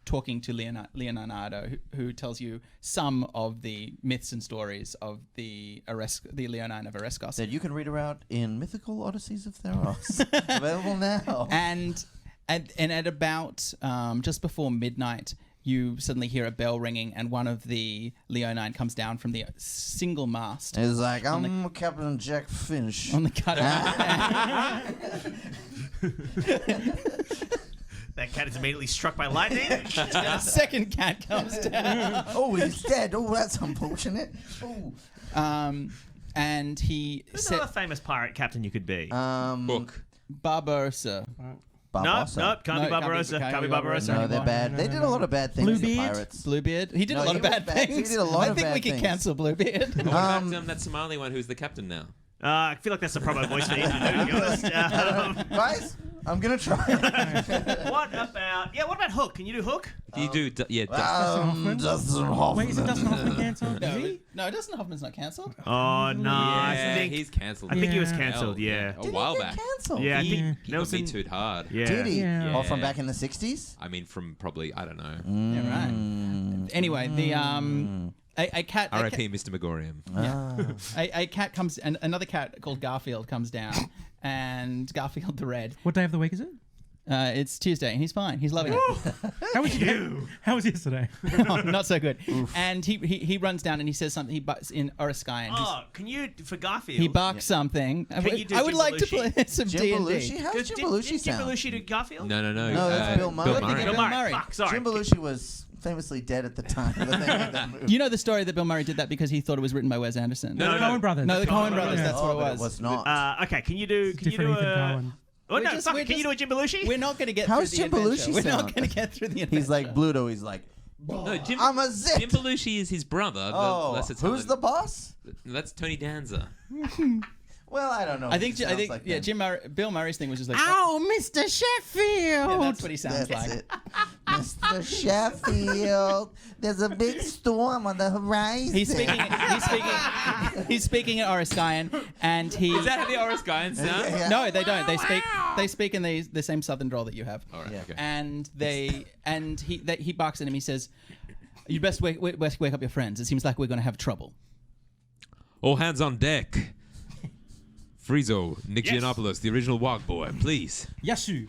talking to Leonardo, who tells you some of the myths and stories of the Leonine of Areskos. That you can read about in Mythical Odysseys of Theros. Available now. And at about just before midnight, you suddenly hear a bell ringing, and one of the Leonine comes down from the single mast It's like, I'm Captain Jack Finch. on the cutter. That cat is immediately struck by lightning. And a second cat comes down. Oh, he's dead. Oh, that's unfortunate. Oh. And he Who's said, another famous pirate captain you could be? Book. Barbarossa. Barbossa. Nope, can't be Barbarossa. Can't be Barbarossa. No, they're bad. They did a lot of bad things. The Bluebeard? pirates. Bluebeard. He did No, a lot he of was bad bad. He things. did a lot I of think bad we could things. cancel Bluebeard. What about that Somali one who's the captain now? I feel like that's the proper voice for you, to be honest. Guys, I'm gonna try. What about Hook? Can you do Hook? You do, yeah. Hoffman? Dustin Hoffman. Wait, isn't Dustin Hoffman cancelled? Is he? No, Dustin Hoffman's not cancelled. Oh, no. I yeah, think he's cancelled. I think he was Yeah. cancelled, yeah. A Did he while get back. cancelled? Yeah, I Yeah. think He got Nelson... me too hard. Yeah. Did he? Yeah. Oh, from back in the 60s? I mean, from probably, I don't know. Yeah, right. Anyway, a cat. R.I.P. Mr. Megorium. A cat comes, and another cat called Garfield comes down, and Garfield the Red. What day of the week is it? It's Tuesday, and he's fine. He's loving it. How was you? How was yesterday? Not so good. And he runs down and he says something. He barks in Oriskaian. Oh, can you, for Garfield... He barks something. you do I would Jim like to Belushi? play some Jim D&D. Belushi? How does Jim Belushi Jim sound? Belushi do Garfield? No. No, that's Bill Murray. Bill Bill Murray. Fuck, sorry. Jim Belushi was famously dead at the time that they made that movie. You know the story that Bill Murray did that because he thought it was written by Wes Anderson. No, The Coen Brothers. No, the Coen Coen Brothers. Brothers. That's what it but was. it was not. Okay, can you do Different Ethan Coen. Oh, no, just- fuck we're it. Can you do a just- Jim Belushi? We're not going to get How's through the Jim adventure. Belushi We're not sound? going to get through the adventure. He's like Bluto. He's like, No, Jim, I'm a zit. Jim Belushi is his brother. Oh, Lesser who's the boss? That's Tony Danza. Well, I don't know. I think He sounds like yeah, them. Bill Murray's thing was just like, Oh, Mr. Sheffield! yeah, that's what he sounds That's like. it. Mr. Sheffield, there's a big storm on the horizon. He's speaking at Oriskaian, and he. Is that how the Oris Guyan sound? Yeah. No, they don't. They speak in the same southern drawl that you have. All right, Yeah. okay. And he barks at him. He says, "You best wake up your friends. It seems like we're going to have trouble." All hands on deck. Friezo, Nick Yes. Giannopoulos, the original Wog Boy, please. Yasu.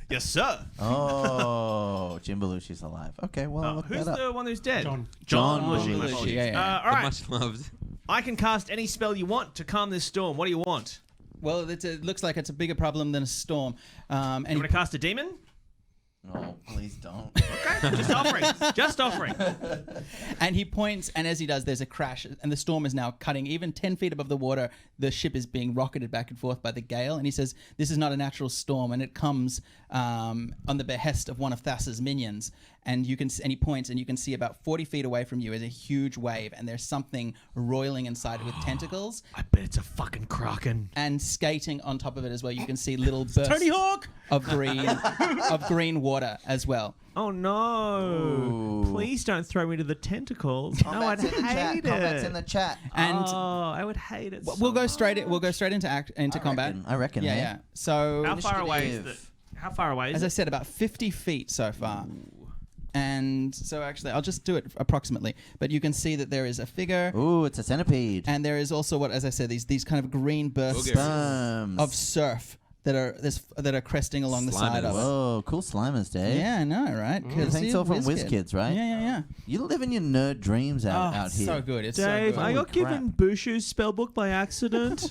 Yes, sir. Oh, Jim Belushi's alive. Okay, well, I'll look Who's that up. the one who's dead? John. John Belushi. Belushi. Yeah. All The right. much loved. I can cast any spell you want to calm this storm. What do you want? Well, it looks like it's a bigger problem than a storm. And You want to cast a demon? No, please don't. Okay, just offering. Just offering. And he points, and as he does, there's a crash, and the storm is now cutting even 10 feet above the water. The ship is being rocketed back and forth by the gale, and he says, this is not a natural storm, and it comes on the behest of one of Thassa's minions. And you can, and he points, and you can see about 40 feet away from you is a huge wave, and there's something roiling inside it with tentacles. I bet it's a fucking kraken. And skating on top of it as well, you can see little bursts Tony Hawk! of green water as well. Oh no! Ooh. Please don't throw me to the tentacles. No, I'd Combat's in the chat. hate Combat's it. in the chat. And I would hate it. we'll go straight into combat. I reckon. Yeah, hey? yeah. So How far away is Initiative. How far away is as I it? said, about 50 feet so far. And so actually, I'll just do it approximately. But you can see that there is a figure, Ooh, it's a centipede. and there is also what, as I said, these kind of green bursts Okay. Sperms. of surf that are cresting along the side Slimers. of it. Whoa, cool slimers, Dave. Yeah, I know, right? Thanks all from WizKid. WizKids, right? Yeah, yeah, yeah. You living your nerd dreams out It's here. so good. It's Dave, so I good. got given Bushu's spellbook by accident.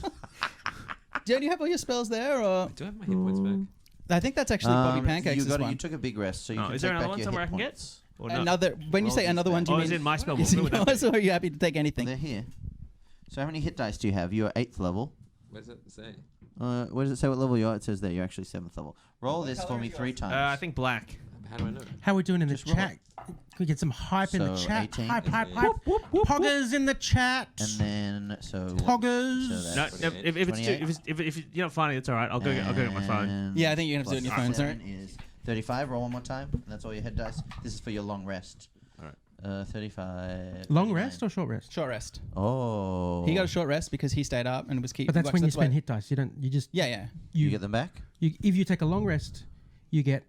Do you have all your spells there, or Do I have my hit points back? I think that's actually Bobby Pancakes' you one. took a big rest, so you Oh, can is take there another back one your somewhere I hit can get? points. Or no? Another. When you say Roll another these one, do you Oh, mean is it my spellbook? is it Who would that yours, or are you happy to take anything? They're here. So how many hit dice do you have? You're 8th level. What does it say? Where does it say what level you are? It says there you're actually 7th level. Roll this for me 3 times. I think black. How do I know? How are we doing in the Just roll chat? Can we get some hype in the So, chat? 18. Hype. Okay. Poggers in the chat. And then so Poggers. So No, that's if it's 28. if you're not finding it, it's all right. I'll go get my phone. And Yeah, I think you're gonna have to do it on your plus phone. Sorry. 7 is 35. Roll one more time. And that's all your head dice. This is for your long rest. All right. 35. Long 39. rest or short rest? Short rest. Oh. He got a short rest because he stayed up and was keep. But that's when you why- spend hit dice. You don't. You just. Yeah, yeah. You get them back? If you take a long rest, you get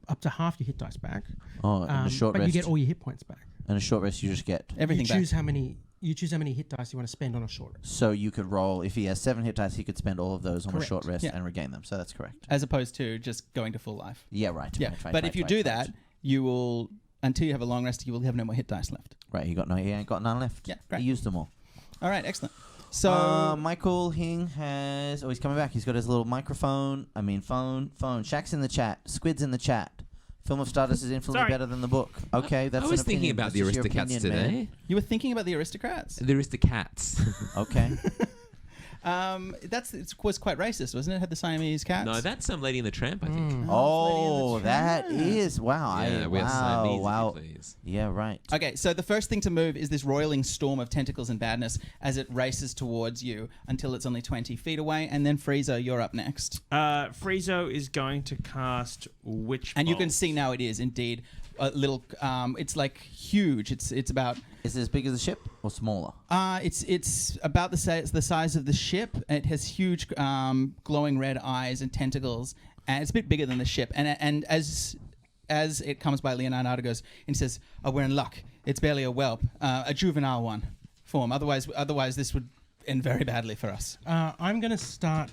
up to half your hit dice back. Oh, and a short but rest. you get all your hit points back. And a short rest you just get. Everything you choose back. how many. You choose how many hit dice you want to spend on a short rest. So you could roll, if he has 7 hit dice, he could spend all of those on a Correct. short rest Yeah. and regain them. So that's correct. As opposed to just going to full life. Yeah, right. Yeah. But if you do that, you will until you have a long rest, you will have no more hit dice left. Right, he ain't got none left. Yeah, great. He used them all. All right, excellent. So Michael Hing has. Oh, he's coming back. He's got his little microphone. Phone. Shaq's in the chat. Squid's in the chat. Film of Stardust is infinitely Sorry. better than the book. Okay, that's I was an thinking opinion. about That's the just your Aristocats opinion, man. today. you were thinking about the aristocrats. The Aristocats. Okay. It was quite racist, wasn't it? Had the Siamese cats. No, that's some Lady in the Tramp, I think. Oh, that is wow. Yeah, we have wow, Siamese, wow. if you please. Yeah, right. Okay, so the first thing to move is this roiling storm of tentacles and badness as it races towards you until it's only 20 feet away, and then Frieza, you're up next. Friezo is going to cast Witch And you can Bolt. see now it is indeed a little. It's like huge. It's about. Is it as big as the ship or smaller? It's about the size of the ship. It has huge glowing red eyes and tentacles, and it's a bit bigger than the ship. And as it comes by, Leonardo goes and says, "Oh, we're in luck. It's barely a whelp, a juvenile one form. Otherwise, this would end very badly for us." I'm going to start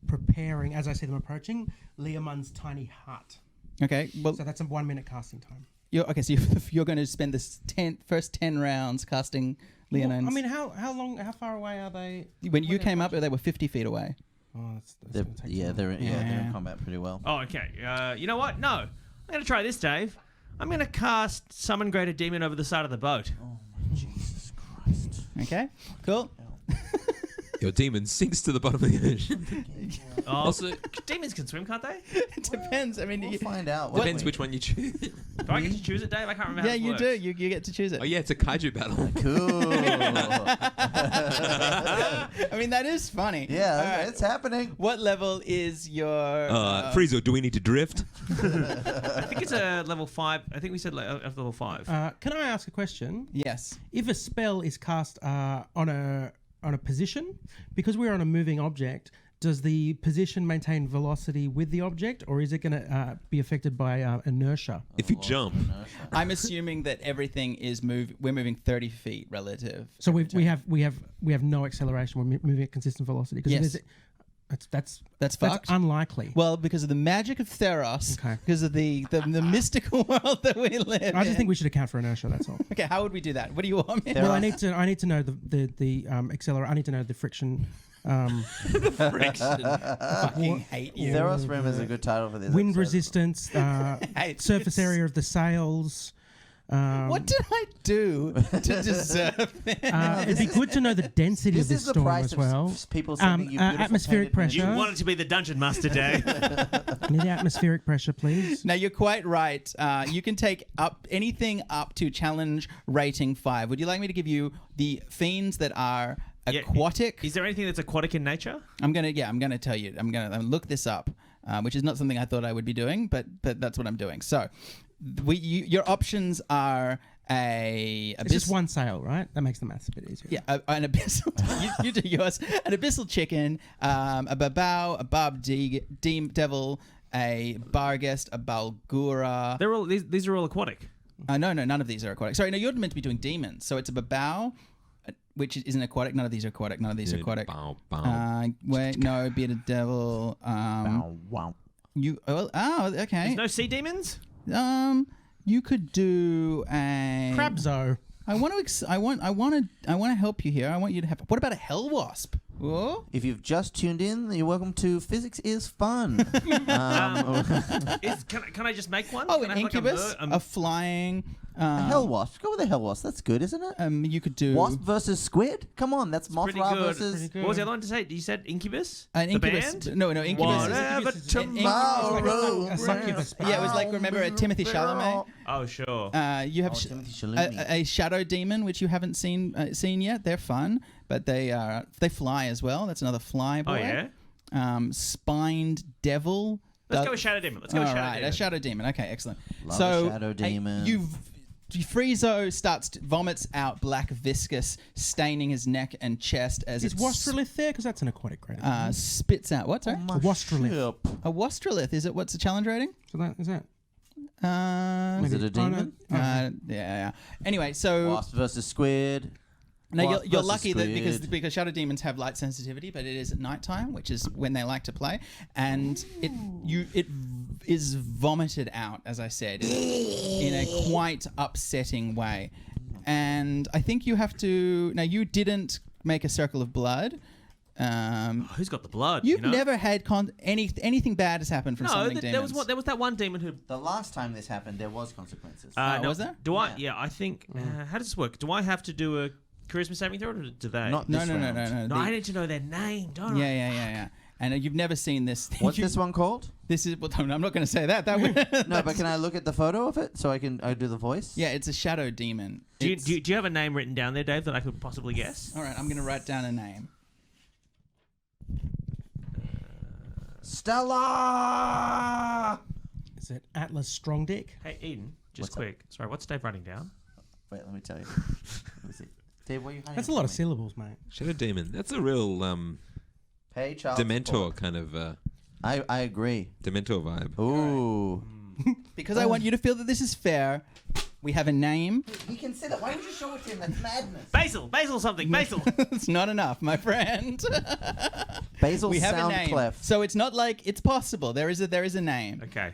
preparing, as I see them approaching, Leomun's tiny hut. Okay. Well, So that's a 1 minute casting time. So you're going to spend this first 10 rounds casting Leonardo's. I mean, how far away are they? when you came up, they were 50 feet away. Oh, that's They're, gonna take yeah, some- they're in Yeah. combat pretty well. Oh, okay. You know what? No. I'm going to try this, Dave. I'm going to cast Summon Greater Demon over the side of the boat. Oh my Jesus Christ! Okay. Cool. Your demon sinks to the bottom of the ocean. Oh, Also, demons can swim, can't they? It depends. I mean, We'll you, find out. depends which one you choose. Do I get to choose it, Dave? I can't remember yeah, how you this do. works. You get to choose it. Oh yeah, it's a kaiju battle. Cool. I mean, that is funny. Yeah, All right. it's happening. What level is your? Friezo, do we need to drift? I think it's a level 5. I think we said level 5. Can I ask a question? Yes. If a spell is cast on a position, because we're on a moving object, does the position maintain velocity with the object, or is it going to be affected by inertia? If you jump, I'm assuming that everything is we're moving 30 feet relative. So we have no acceleration. We're moving at consistent velocity. 'Cause if Yes. there's- That's fucked. unlikely. Well, because of the magic of Theros, Okay. because of the mystical world that we live in. I just think we should account for inertia. That's all. Okay, how would we do that? What do you want me? Well, I need to know the accelerator. I need to know the friction. fucking hate you. Theros Rim is a good title for this. Wind episode. resistance, Hate surface this. area of the sails. What did I do to deserve this? It'd be good to know the density This of this is the storm price as of well. people sending you beautiful atmospheric painted pressure. You wanted to be the dungeon master, Dave. I need the atmospheric pressure, please. Now, you're quite right. You can take up anything up to challenge rating 5. Would you like me to give you the fiends that are aquatic? Is there anything that's aquatic in nature? I'm gonna tell you. I'm gonna look this up, which is not something I thought I would be doing, but that's what I'm doing. So, your options are It's just one sail, right? That makes the maths a bit easier. Yeah, an abyssal. you do yours. An abyssal chicken, a babao, a barb devil, a barghest, a balgura. They're all these are all aquatic. No, none of these are aquatic. Sorry, no, you're meant to be doing demons. So it's a babao, which isn't aquatic. None of these are aquatic. None of these are aquatic. Bow, bow. Wait, no, bearded devil. Wow, wow. Okay. There's no sea demons. You could do a Crabzo. I want to help you here. I want you to have. What about a hell wasp? Whoa. If you've just tuned in, you're welcome to Physics is Fun. Can I just make one? Oh, Can an I have incubus, like a flying. A hell wasp. Go with a hell wasp. That's good, isn't it? You could do Wasp versus squid? Come on, that's pretty Mothra good. versus... What was the other one to say? You said incubus? an The incubus. band? No, incubus. Whatever Is, tomorrow A succubus. yeah, it was like remember Timothy Chalamet. Oh, sure. You have Timothy Chalamet. a shadow demon, which you haven't seen yet. They're fun, but they fly as well. That's another fly boy. Oh, yeah? Spined devil. Let's go with Shadow Demon. Let's go with Shadow Demon. A shadow demon. Okay, excellent. Love so a shadow demon. Friezo vomits out black viscous, staining his neck and chest as Is it Wastrolith there? Because that's an aquatic rating. spits out. What? Sorry? My Wastrolith. ship. A Wastrolith. Is it? What's the challenge rating? So that is that. Is it a demon? Yeah. Anyway, so Wasp versus squid. now Wasp you're versus lucky that squid. because shadow demons have light sensitivity, but it is at nighttime, which is when they like to play, and it is vomited out, as I said, in a quite upsetting way. And I think you have to. Now, you didn't make a circle of blood. Who's got the blood? You've you know? never had anything bad has happened from No, something there demons. was that one demon who. The last time this happened, there was consequences. No, was there? Do I? Yeah, I think. How does this work? Do I have to do a charisma saving throw, or do they? Not No. this round. No, I need to know their name, don't I? Yeah. And you've never seen this. What's this one called? This is. Well, I'm not going to say that. That would. No, but can I look at the photo of it so I do the voice? Yeah, it's a shadow demon. Do It's- you have a name written down there, Dave, that I could possibly guess? All right, I'm going to write down a name. Stella! Is it Atlas Strongdick? Hey, Eden, just What's quick. Sorry, what's Dave writing down? Wait, let me tell you. Let me see. Dave, what are you hiding That's a lot of from me? syllables, mate. Shadow Demon. That's a real Pay child Dementor support. kind of I agree. Dementor vibe. Ooh. Because I want you to feel that this is fair, we have a name. He can sit it. Why would you show it to him? That's madness. Basil something, Basil. It's not enough, my friend. Basil We have a sound name. clef. So it's not like it's possible. There is a name. Okay,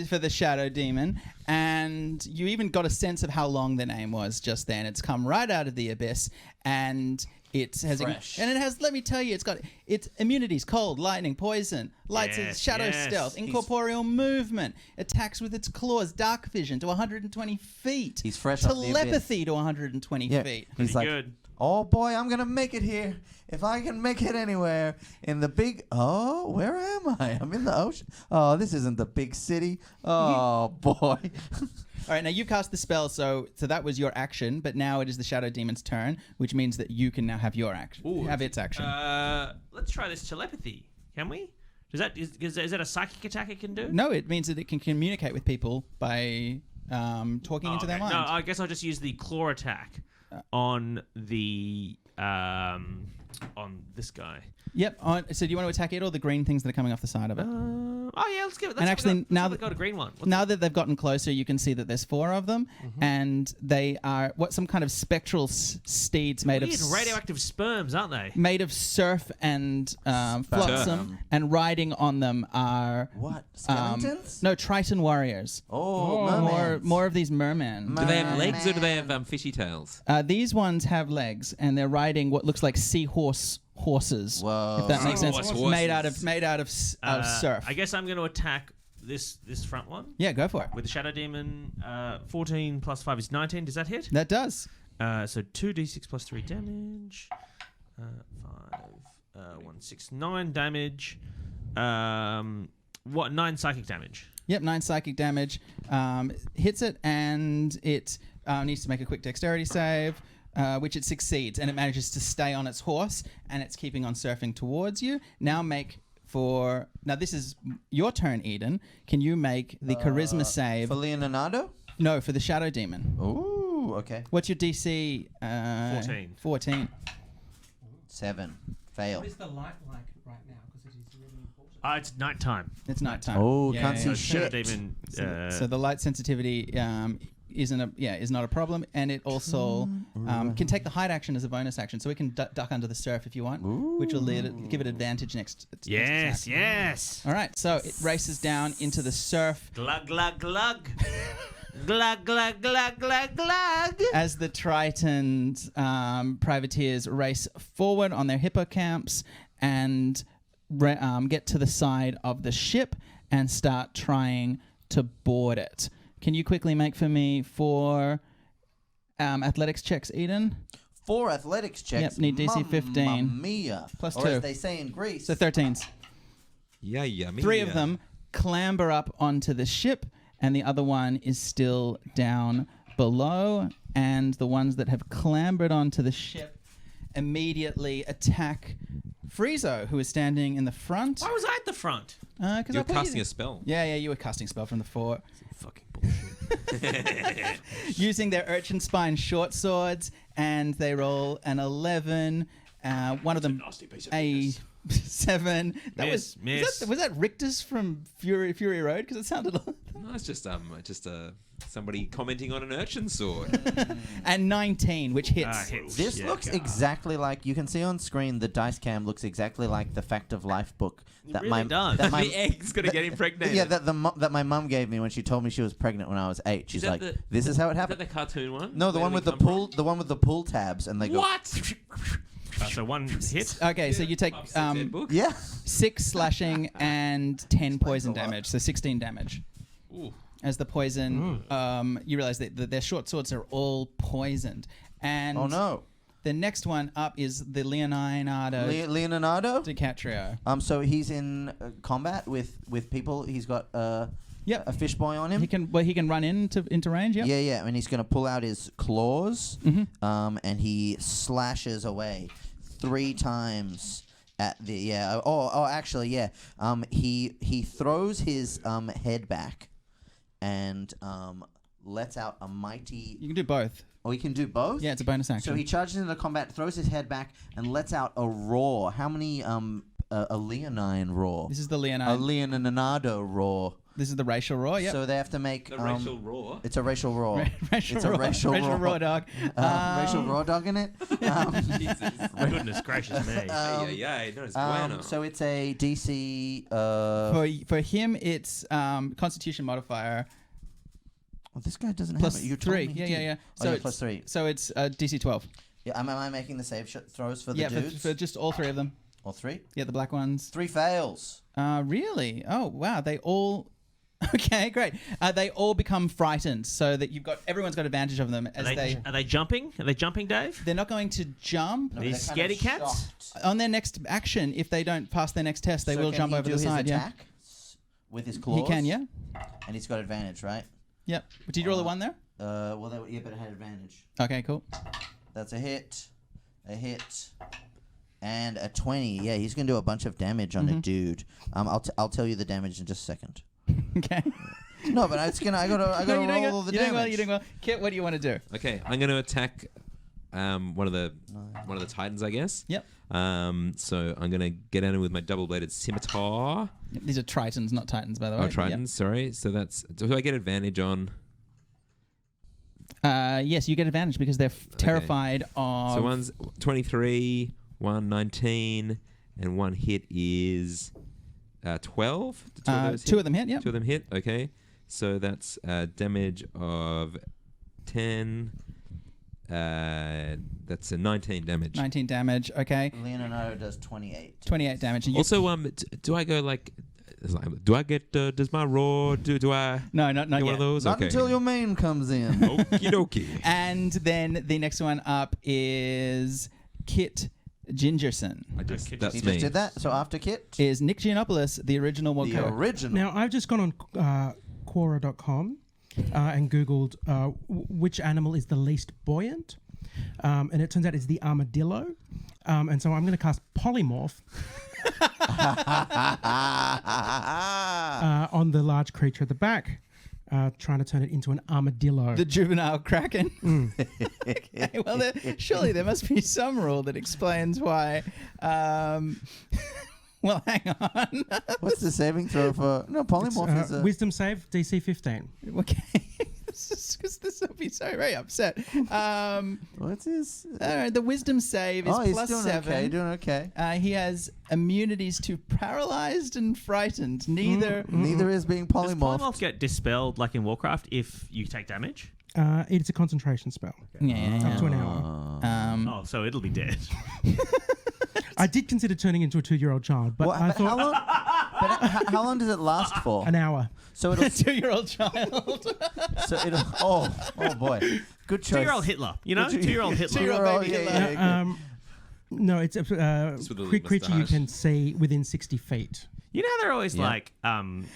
For the shadow demon, and you even got a sense of how long the name was just then. It's come right out of the abyss, and it has Fresh. and it has. Let me tell you, it's immunities: cold, lightning, poison, lights, Yes, shadow yes. stealth, incorporeal movement, attacks with its claws, dark vision to 120 feet. He's fresh off the abyss. Telepathy to 120 Yeah. feet. He's Pretty like, good. oh boy, I'm gonna make it here. If I can make it anywhere in the big. Oh, where am I? I'm in the ocean. Oh, this isn't the big city. Oh boy. All right, now you've cast the spell, so that was your action, but now it is the shadow demon's turn, which means that you can now have your action. Ooh. Have its action. Let's try this telepathy. Can we? Is that a psychic attack it can do? No, it means that it can communicate with people by talking into their Okay. mind. No, I guess I'll just use the claw attack on the on this guy. Yep. So do you want to attack it or the green things that are coming off the side of it? Oh yeah, let's give it. And actually, now that got a green one. Now that they've gotten closer, you can see that there's 4 of them, and they are some kind of spectral steeds made of radioactive sperms, aren't they? made of surf and flotsam, and riding on them are What? Skeletons? no Triton warriors. mermaids. More of these mermen. Do they have legs or do they have fishy tails? These ones have legs, and they're riding what looks like horses. Whoa. If that makes sense. Seahorse Made out of surf. I guess I'm going to attack this front one Yeah, go for it. with the Shadow Demon. 14 plus 5 is 19. Does that hit? That does. So 2d6 plus 3 damage. 1, 6, 9 damage. 9 psychic damage. Yep, 9 psychic damage. Hits it, and it needs to make a quick dexterity save, which it succeeds, and it manages to stay on its horse, and it's keeping on surfing towards you. Now this is your turn, Eden. Can you make the charisma save? For Leonardo? No, for the Shadow Demon. Ooh, okay. What's your DC? 14. 14. 7. Fail. What is the light like right now? Because it is really important. It's nighttime. It's nighttime. Oh, Yeah, can't yeah, see yeah. Shadow shit. Demon. So the light sensitivity is not a problem, and it also can take the hide action as a bonus action, so it can duck under the surf if you want, which will give it advantage next. yes, attack. yes. All right, so it races down into the surf Glug, glug, glug. Glug, glug, glug, glug, glug. as the Triton's privateers race forward on their hippocamps and get to the side of the ship and start trying to board it. Can you quickly make for me 4 athletics checks, Eden? 4 athletics checks. Yep, need DC 15. Mamma mia. Plus or 2. as they say in Greece. So 13s. Yeah. 3 of them clamber up onto the ship, and the other one is still down below. And the ones that have clambered onto the ship immediately attack Friezo, who is standing in the front. Why was I at the front? You're casting a spell. Yeah, you were casting a spell from the fort. Fucking bullshit. Using their urchin spine short swords, and they roll an 11. One of them a 7. That Miss. Was that Richter's from Fury Road? Because it sounded like... No, it's just somebody commenting on an urchin sword. And 19, which hits. Hits. This Yeah, looks God. exactly like, you can see on screen, the dice cam looks exactly like the Fact of Life book that really does. that The egg's gonna get impregnated. yeah, that my mum gave me when she told me she was pregnant when I was 8. She's that like, the- "This is how it Is that happened." the cartoon one? No, the Where one do with they the come pull, the one with the pull tabs, and they go. What? So 1 hit. Okay, so you take Book? Yeah. 6 slashing and 10 poison damage, so 16 damage. Ooh. As the poison, you realize that their short swords are all poisoned. And Oh no, the next one up is the Leonardo Leonardo. DiCaprio. So he's in combat with people. He's got Yep. a fish boy on him. He can run into range. Yep. Yeah, and he's gonna pull out his claws, and he slashes away 3 times at the he throws his head back and lets out a mighty. You can do both. Oh, he can do both. Yeah, it's a bonus action. So he charges into combat, throws his head back, and lets out a roar. How many a leonine roar? This is the A Leonardo. Leonardo roar. This is the racial roar. Yep. So they have to make The racial roar. It's a racial roar. racial it's roar. a racial roar. raw dog. Racial raw dog in it. Jesus. Goodness gracious me. Yeah. No, it's bueno. So it's a DC. For him, it's Constitution modifier Well, this guy doesn't plus have it. You told 3. me he Yeah. did. So Oh, yeah, it's plus 3. So it's DC 12. Yeah, am I making the save throws for the Yeah, dudes? for just all 3 of them. Or 3? Yeah, the black ones. 3 fails. Really? Oh, wow. They all... Okay, great. They all become frightened, so that everyone's got advantage of them as Are they jumping? Are they jumping, Dave? they're not going to jump. No, These they're kind of scaredy cats? shocked. On their next action, if they don't pass their next test, they So will can jump he over do the his side. Yeah, attack with his claws? he can. Yeah, And he's got advantage, right? yep. Did you roll a 1 there? Well, yeah, but it had advantage. Okay, cool. That's a hit, and a 20. Yeah, he's gonna do a bunch of damage on a dude. I'll tell you the damage in just a second. Okay. No, but I gotta No, roll all the you're doing damage. well. You're doing well. Kit, what do you want to do? Okay, I'm going to attack one of the titans, I guess. Yep. So I'm gonna get at him with my double-bladed scimitar. These are tritons, not titans, by the way. Oh, tritons. Sorry. So that's. Do I get advantage on? Yes, you get advantage because they're terrified of. So one's 23, one 19, and one hit is 12. Two of them hit. Yep. Two of them hit. Okay. So that's damage of 10. That's a 19 damage. 19 damage. Okay. Leonardo does 28. 28 damage. And you Also, do I go like? Do I get? Does my roar? Do I? No, not get yet. one of those. Not Okay. until your main comes in. Okie dokie. And then the next one up is Kit Gingerson. That's You me. just did that. So after Kit, Is Nick Giannopoulos the original the Wonka? original. Now, I've just gone on Quora.com and Googled which animal is the least buoyant. And it turns out it's the armadillo. And so I'm going to cast Polymorph on the large creature at the back, trying to turn it into an armadillo. The juvenile kraken. Okay, well, surely there must be some rule that explains why. Well, hang on. What's the saving throw for? No, polymorph is a. Wisdom save, DC 15. Okay. This will be so very upset. What's his? The wisdom save is Oh, he's plus doing 7. okay. Doing okay. He has immunities to paralyzed and frightened. Neither. Neither is being Does polymorphed. polymorph get dispelled like in Warcraft if you take damage? It's a concentration spell. Yeah. Up to an hour. Oh, so it'll be dead. I did consider turning into a 2-year-old child, but What, I but thought how long does it last for? an hour. So it'll. 2-year-old child. So it'll. Oh boy. Good choice. 2-year-old Hitler. You know, 2-year-old Hitler. 2-year-old baby yeah, Hitler. yeah, good. No, it's a with a little creature you moustache. can see within 60 feet. You know, they're always Yeah. like,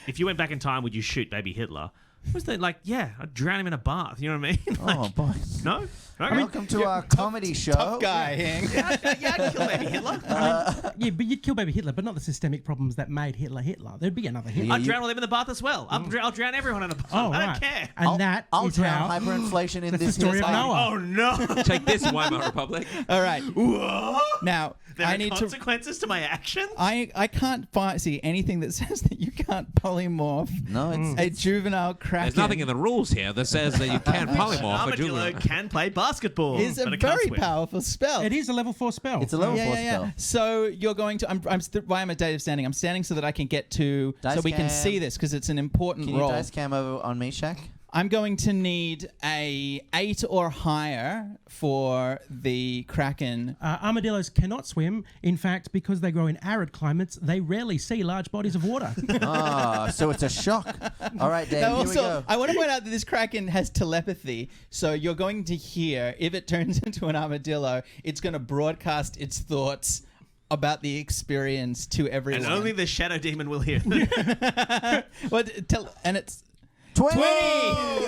if you went back in time, would you shoot baby Hitler? Was they like, yeah, I'd drown him in a bath. You know what I mean? Like, Oh boy. no? Okay. Welcome to our comedy show. Tough guy, Hank. Yeah, I'd kill baby Hitler. Yeah, but you'd kill baby Hitler, but not the systemic problems that made Hitler Hitler. There'd be another Hitler. I'd drown all them in the bath as well. I'll drown everyone in the bath. Oh, I don't right. care. And I'll is drown how hyperinflation in that's this the story of here Noah. Oh, no. Take this, Weimar Republic. All right. Now, There I are need to. consequences to my actions? I can't see anything that says that you can't polymorph No, it's a juvenile kraken. There's nothing in the rules here that says that you can't polymorph a Armadillo juvenile. can play basketball. Is a but it can't very swim. powerful spell. It is a level 4 spell. it's a level 4 Yeah. spell. So you're going to. Why am I Dave standing? I'm standing so that I can get to. Dice so we can cam. see this because it's an important Can you roll. dice cam over on me, Shaq? I'm going to need a 8 or higher for the kraken. Armadillos cannot swim. In fact, because they grow in arid climates, they rarely see large bodies of water. So it's a shock. All right, Dave, Now, here we also, go. I want to point out that this kraken has telepathy, so you're going to hear if it turns into an armadillo, it's going to broadcast its thoughts about the experience to everyone. And only the shadow demon will hear. And it's 20! 20!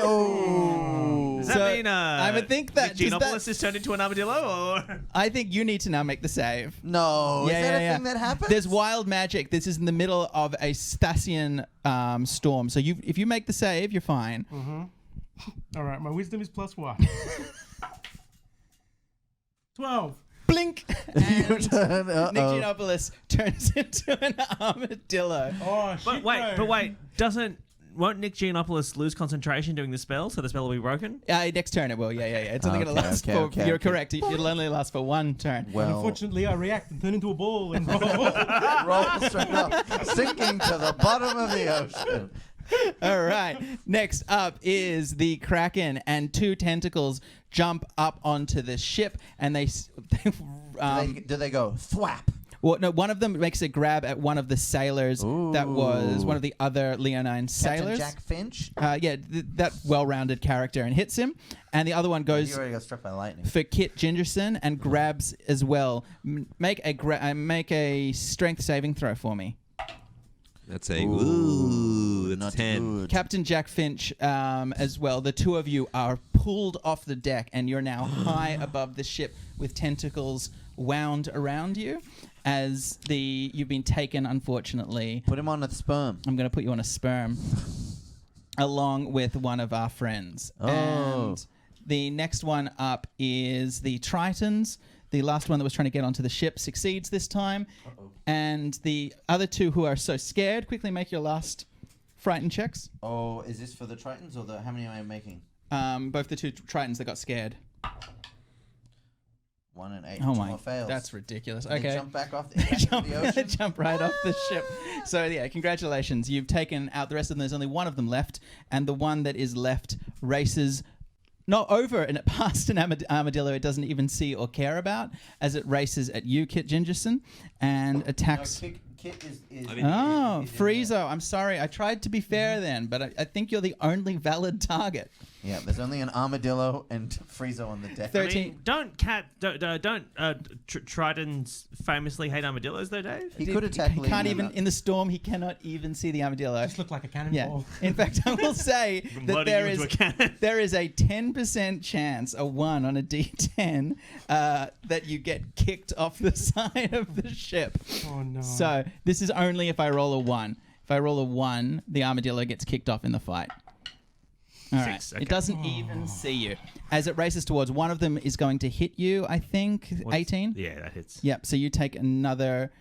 Oh. Does that So, mean I would think that- Nick does Giannopoulos that- is turned into an armadillo? Or I think you need to now make the save. No. Is that a thing that happens? There's wild magic. This is in the middle of a Stasian storm. So if you make the save, you're fine. All right, my wisdom is +1. 12. Blink! And Nick Uh-oh. Giannopoulos turns into an armadillo. Oh, shit. but wait, won't Nick Giannopoulos lose concentration doing the spell, so the spell will be broken? Next turn it will. Yeah. It's only going to Okay, last okay, for. okay, You're okay. correct. It'll only last for one turn. Well, Unfortunately, I react and turn into a ball and roll. roll straight up, sinking to the bottom of the ocean. All right. Next up is the Kraken, and 2 tentacles jump up onto the ship, and they Do they go thwap? well, no, one of them makes a grab at one of the sailors that was one of the other Leonine Captain sailors. Jack Finch? That well-rounded character, and hits him. And the other one You goes already got struck by lightning. for Kit Gingerson and grabs as well. Make a strength saving throw for me. That's a Not that's 10. good. Captain Jack Finch as well. The two of you are pulled off the deck, and you're now high above the ship with tentacles wound around you as you've been taken, unfortunately. Put him on the sperm. I'm going to put you on a sperm along with one of our friends. Oh. And The next one up is the Tritons. The last one that was trying to get onto the ship succeeds this time. And the other two who are so scared, quickly make your last frighten checks. Oh, is this for the Tritons or how many am I making? Both the two Tritons that got scared. 1 and 8. Oh Two my, more fails. that's ridiculous. They Okay. jump back off They jump, the ocean. jump right off the ship. So yeah, congratulations. You've taken out the rest of them. There's only one of them left, and the one that is left races not over and past an armadillo it doesn't even see or care about as it races at you, Kit Gingerson, and attacks. No, Kit is Oh, is in Friezo. I'm sorry. I tried to be fair then, but I think you're the only valid target. Yeah, there's only an armadillo and Friezo on the deck. 13. Don't Tritons famously hate armadillos though, Dave? He could attack. He can't Liam. even in the storm. He cannot even see the armadillo. Just look like a Yeah. cannonball. In fact, I will say that Loading you into a cannon. there is a 10% chance, a 1 on a D10, that you get kicked off the side of the ship. Oh no. So this is only if I roll a 1. If I roll a 1, the armadillo gets kicked off in the fight. All right. 6, okay. It doesn't even see you. As it races towards, one of them is going to hit you, I think, 18. Yeah, that hits. Yep. So you take another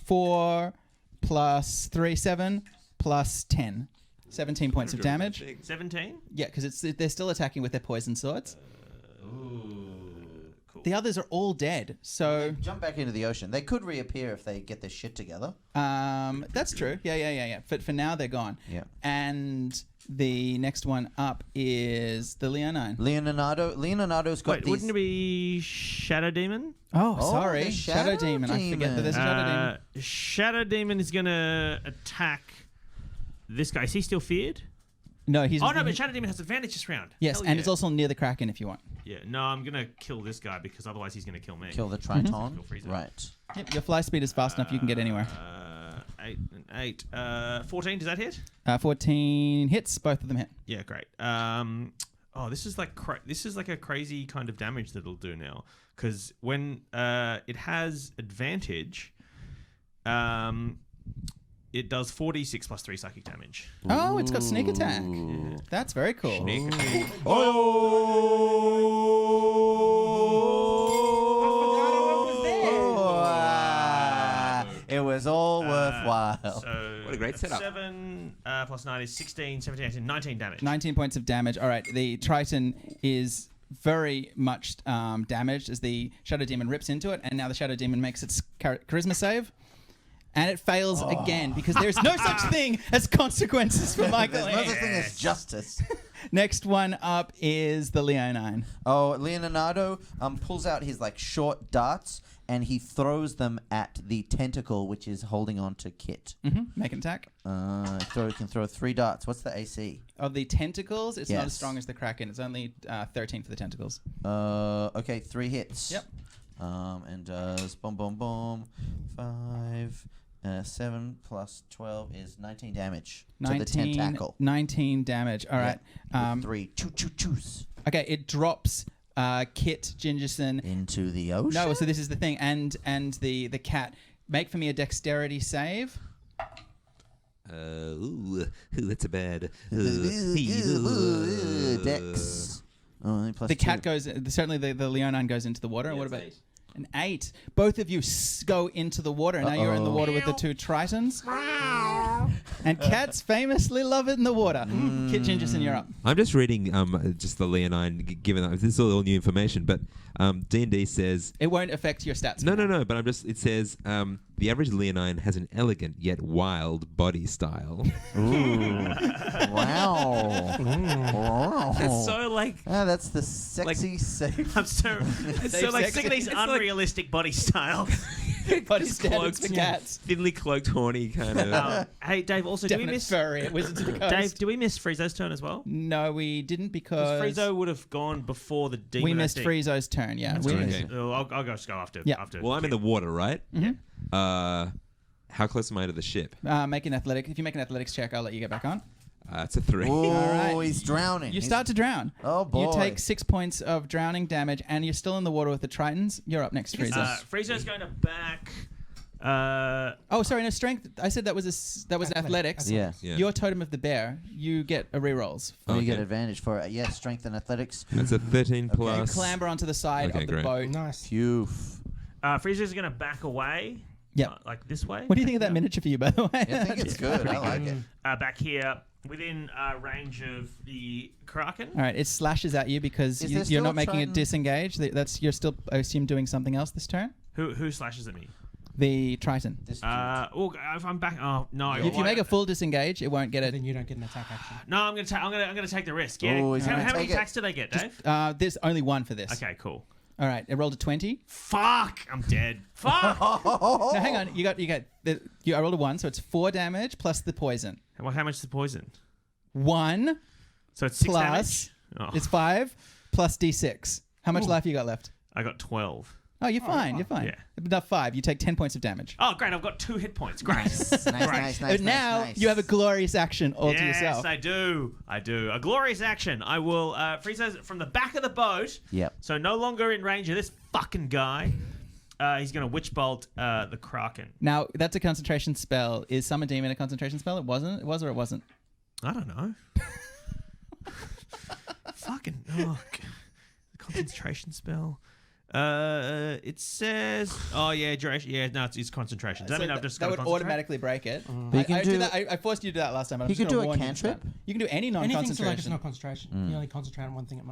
4 plus 3, 7 plus 10. 17 points of damage. 17? Yeah, because they're still attacking with their poison swords. Cool. The others are all dead. So Jump back into the ocean. They could reappear if they get their shit together. that's true. Yeah. For now, they're gone. Yeah. And the next one up is the Leonine. Leonardo's got Wait, these. wouldn't it be Shadow Demon? Oh, Oh, sorry. the Shadow Shadow Demon. I forget that there's a Shadow Demon. Shadow Demon is going to attack this guy. Is he still feared? No, he's. Oh, no, but Shadow Demon has advantage this round. Yes, Hell and yeah. it's also near the Kraken if you want. Yeah, no, I'm going to kill this guy because otherwise he's going to kill me. Kill the Triton. Kill Friezo. Right. Yep, your fly speed is fast enough you can get anywhere. 8 and 8. 14, does that hit? 14 hits, both of them hit. Yeah, great. This is like a crazy kind of damage that it'll do now because when it has advantage, it does 4d6 plus 3 psychic damage. Oh, it's got sneak attack. Yeah. That's very cool. It was all worthwhile. So What a great setup. 7 plus 9 is 16, 17, 18, 19 damage. 19 points of damage. All right, the Triton is very much damaged as the Shadow Demon rips into it, and now the Shadow Demon makes its charisma save. And it fails again because there is no such thing as consequences for Michael. There's no such thing as justice. Next one up is the Leonine. Oh, Leonardo pulls out his short darts and he throws them at the tentacle which is holding on to Kit. Make an attack. Can throw 3 darts. What's the AC? Of the tentacles, it's not as Yes. strong as the Kraken. It's only 13 for the tentacles. Okay, 3 hits. Yep. And does boom, boom, boom. 5, 7 plus 12 is 19 damage to the tentacle. 19 damage. All right. With 3 choos Okay, it drops Kit Gingerson. into the ocean. No, so this is the thing. And the cat. Make for me a dexterity save. That's a bad. Dex. Oh, plus The cat 2. goes, certainly the Leonine goes into the water. And what about an 8? Both of you go into the water, and now you're in the water with the 2 Tritons. And cats famously love it in the water. Kit Gingerson, you're up. I'm just reading just the Leonine, given that this is all new information, but D&D says... It won't affect your stats. No, but it says the average Leonine has an elegant yet wild body style. Wow. That's so That's the sexy safe. I'm so Safe sick of these sex. unrealistic body styles. Body standards for cats. Thinly cloaked, horny kind of... Hey, Dave. Also, do we Definite miss furry at Wizards of the Coast. Dave? Do we miss Friezo's turn as well? No, we didn't Because because Friezo would have gone before the demon. we I missed think. Friezo's turn. Yeah, That's we right. missed. Okay. Oh, I'll just go after. Yeah. After. Well, I'm in the water, right? Mhm. How close am I to the ship? Make an athletic. If you make an athletics check, I'll let you get back on. It's a 3. Oh, right. he's drowning. You start to drown. Oh, boy. You take 6 points of drowning damage, and you're still in the water with the Tritons. You're up next, Friezo. Friezo's going to back Oh, sorry, no strength. I said that was athletics. Yeah. Yeah. Your totem of the bear, you get a rerolls. You get Okay. advantage for it. Yeah, strength and athletics. That's a 13 You plus. clamber onto the side Okay, of the great. boat. Nice. Phew. Frieza's going to back away. Yep. Like this way. What do you think of that Yeah. miniature for you, by the way? I think it's good. I like it. Back here, within range of the Kraken. All right, it slashes at you because Is there you're still not a making trident? it disengage. That's you're still, I assume, doing something else this turn. Who slashes at me? The Triton. This If I'm back, oh no! If you make a full disengage, it won't get it. Then you don't get an attack action. No, I'm gonna take the risk. Yeah. Oh, he's how gonna how many take it. attacks do they get, Dave? There's only one for this. Okay, cool. All right, it rolled a 20. Fuck! I'm dead. Fuck! No, hang on. I rolled a 1, so it's 4 damage plus the poison. How much is the poison? 1 So it's 6 plus damage. Oh, it's 5 plus d6. How much life you got left? I got 12. Oh, you're fine. You're fine. Yeah. Enough 5. You take 10 points of damage. Oh, great! I've got 2 hit points. Great. nice. But now you have a glorious action all to yourself. Yes, I do. A glorious action. I will freeze those from the back of the boat. Yep. So no longer in range of this fucking guy. He's going to witch bolt the Kraken. Now, that's a concentration spell. Is Summon Demon a concentration spell? It wasn't. It was or it wasn't? I don't know. Fucking concentration spell. It says, oh yeah, duration. Yeah, no, it's concentration. Does that mean I've just that got would to concentrate? automatically break it. But you can I do- did that. I forced you to do that last time. But I'm You just can gonna do a warn you this cantrip? time. You can do any Anything so like it's non-concentration. not concentration. You only concentrate on one thing at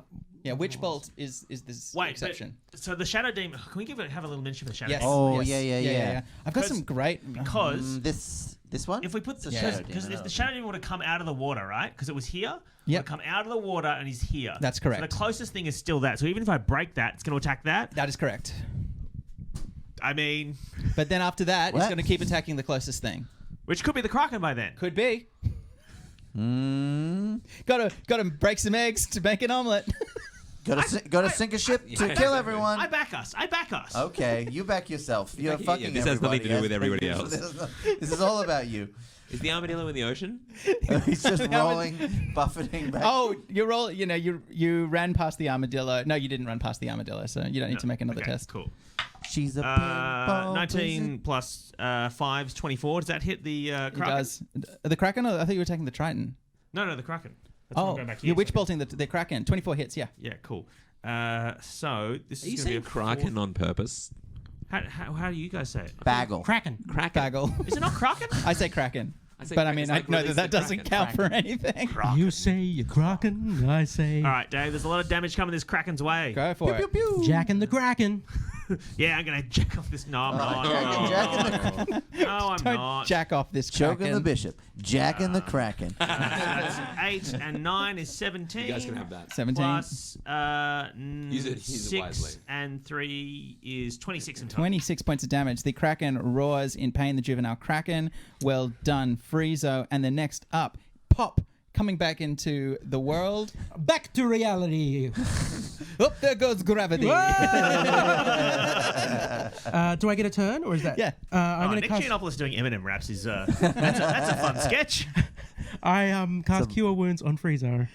Yeah, Witch Bolt is this Wait, exception. so the Shadow Demon. Can we have a little miniature for the Shadow Yes. Demon? Oh, yes. yeah. I've got some great. Because This one? if we put the Shadow because Demon, if the Shadow Demon would have come out of the water, right? Because it was here. Yep. Would come out of the water and he's here. That's correct. So the closest thing is still that. So even if I break that, it's going to attack that. That is correct. I mean, But then after that, it's What? going to keep attacking the closest thing. which could be the Kraken by then. Could be. Mm. Got to break some eggs to make an omelet. Gotta sink a ship to kill everyone. I back us. Okay, you back yourself. You're Yeah, fucking this has nothing everybody. to do with everybody else. This is all about you. Is the armadillo in the ocean? He's just rolling, buffeting back. Oh, you ran past the armadillo. No, you didn't run past the armadillo, so you don't need to make another Okay, test. Cool. She's a pinball 19 plus 5's 24. Does that hit the Kraken? It does. The Kraken? I thought you were taking the Triton. No, the Kraken. That's why I'm Oh, going back here. you're witch bolting the Kraken. 24 hits, yeah. Yeah, cool. So this Are you is going to be saying a Kraken fourth- on purpose? How do you guys say it? Bagel. Kraken. Bagel. Is it not Kraken? I say Kraken. I say But I Kraken. mean, It's I like know release that the doesn't Kraken. count for anything. You say you're Kraken. I say All right, Dave. There's a lot of damage coming this Kraken's way. Go for it. Jack and the Kraken. Yeah, I'm gonna jack off this. No, I'm not. Jack No, I'm Don't not. jack off this Choking Kraken. the bishop. Jacking the Kraken. That's 8 and 9 is 17. You guys can have that. 17. Plus Use it 6 wisely. and 3 is 26 in total. 26 points of damage. The Kraken roars in pain. The juvenile Kraken. Well done, Friezo. And the next up, Pop, coming back into the world. Back to reality. Oh, there goes gravity. Do I get a turn or is that? Yeah. I'm going Nick to cast. Giannopoulos doing Eminem raps is that's a fun sketch. I cast Cure Wounds on Friezo.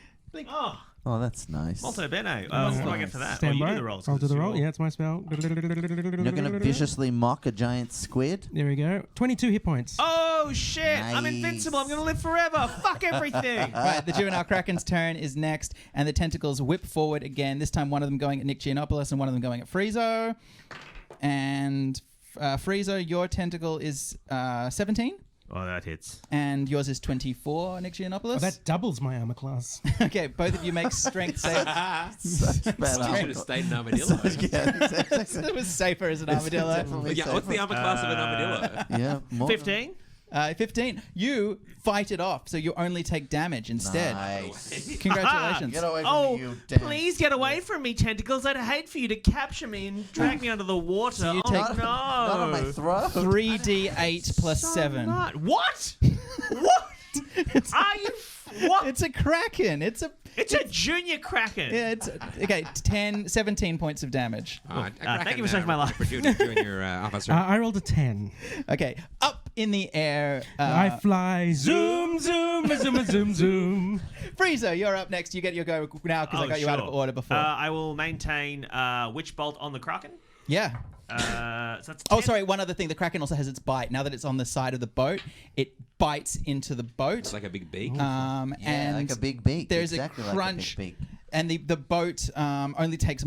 Oh, Oh, that's nice. molto bene. What do I get for that? Stand you by. do the rolls. I'll do the 'cause roll. you're- Yeah, it's my spell. You're going to viciously mock a giant squid? There we go. 22 hit points. Oh shit! I'm Nice. invincible. I'm gonna live forever. Fuck everything. Right, the juvenile Kraken's turn is next, and the tentacles whip forward again. This time, one of them going at Nick Giannopoulos and one of them going at Friezo. And Friezo, your tentacle is 17, Oh, that hits. and yours is 24, Nick Giannopoulos. Oh, that doubles my armor class. Okay, both of you make strength saves. Such bad You should armor. have stayed an armadillo. Yeah, exactly. It was safer as an armadillo. Definitely Yeah, what's the safer. armor class of an armadillo? Yeah, more. 15. 15. You fight it off, so you only take damage instead. Nice. Congratulations. Get away from Oh, me, you damn. please get away from me, tentacles. I'd hate for you to capture me and drag me under the water. So you oh, take- no. Not on my throat. 3d8 plus So 7. not- What? What? Are you... What? It's a Kraken. It's a junior Kraken. Yeah, it's okay. 17 points of damage. Thank you for saving my life. For junior officer. I rolled a 10. Okay, up in the air. I fly. Zoom, zoom, zoom, zoom, zoom. Friezo, you're up next. You get your go now because I got you out of order before. I will maintain Witch Bolt on the Kraken. Yeah. So that's Oh, 10. sorry. One other thing. The Kraken also has its bite. Now that it's on the side of the boat, it bites into the boat. It's like a big beak. Yeah, and like a big beak. There's exactly a like crunch, a big beak. and the boat only takes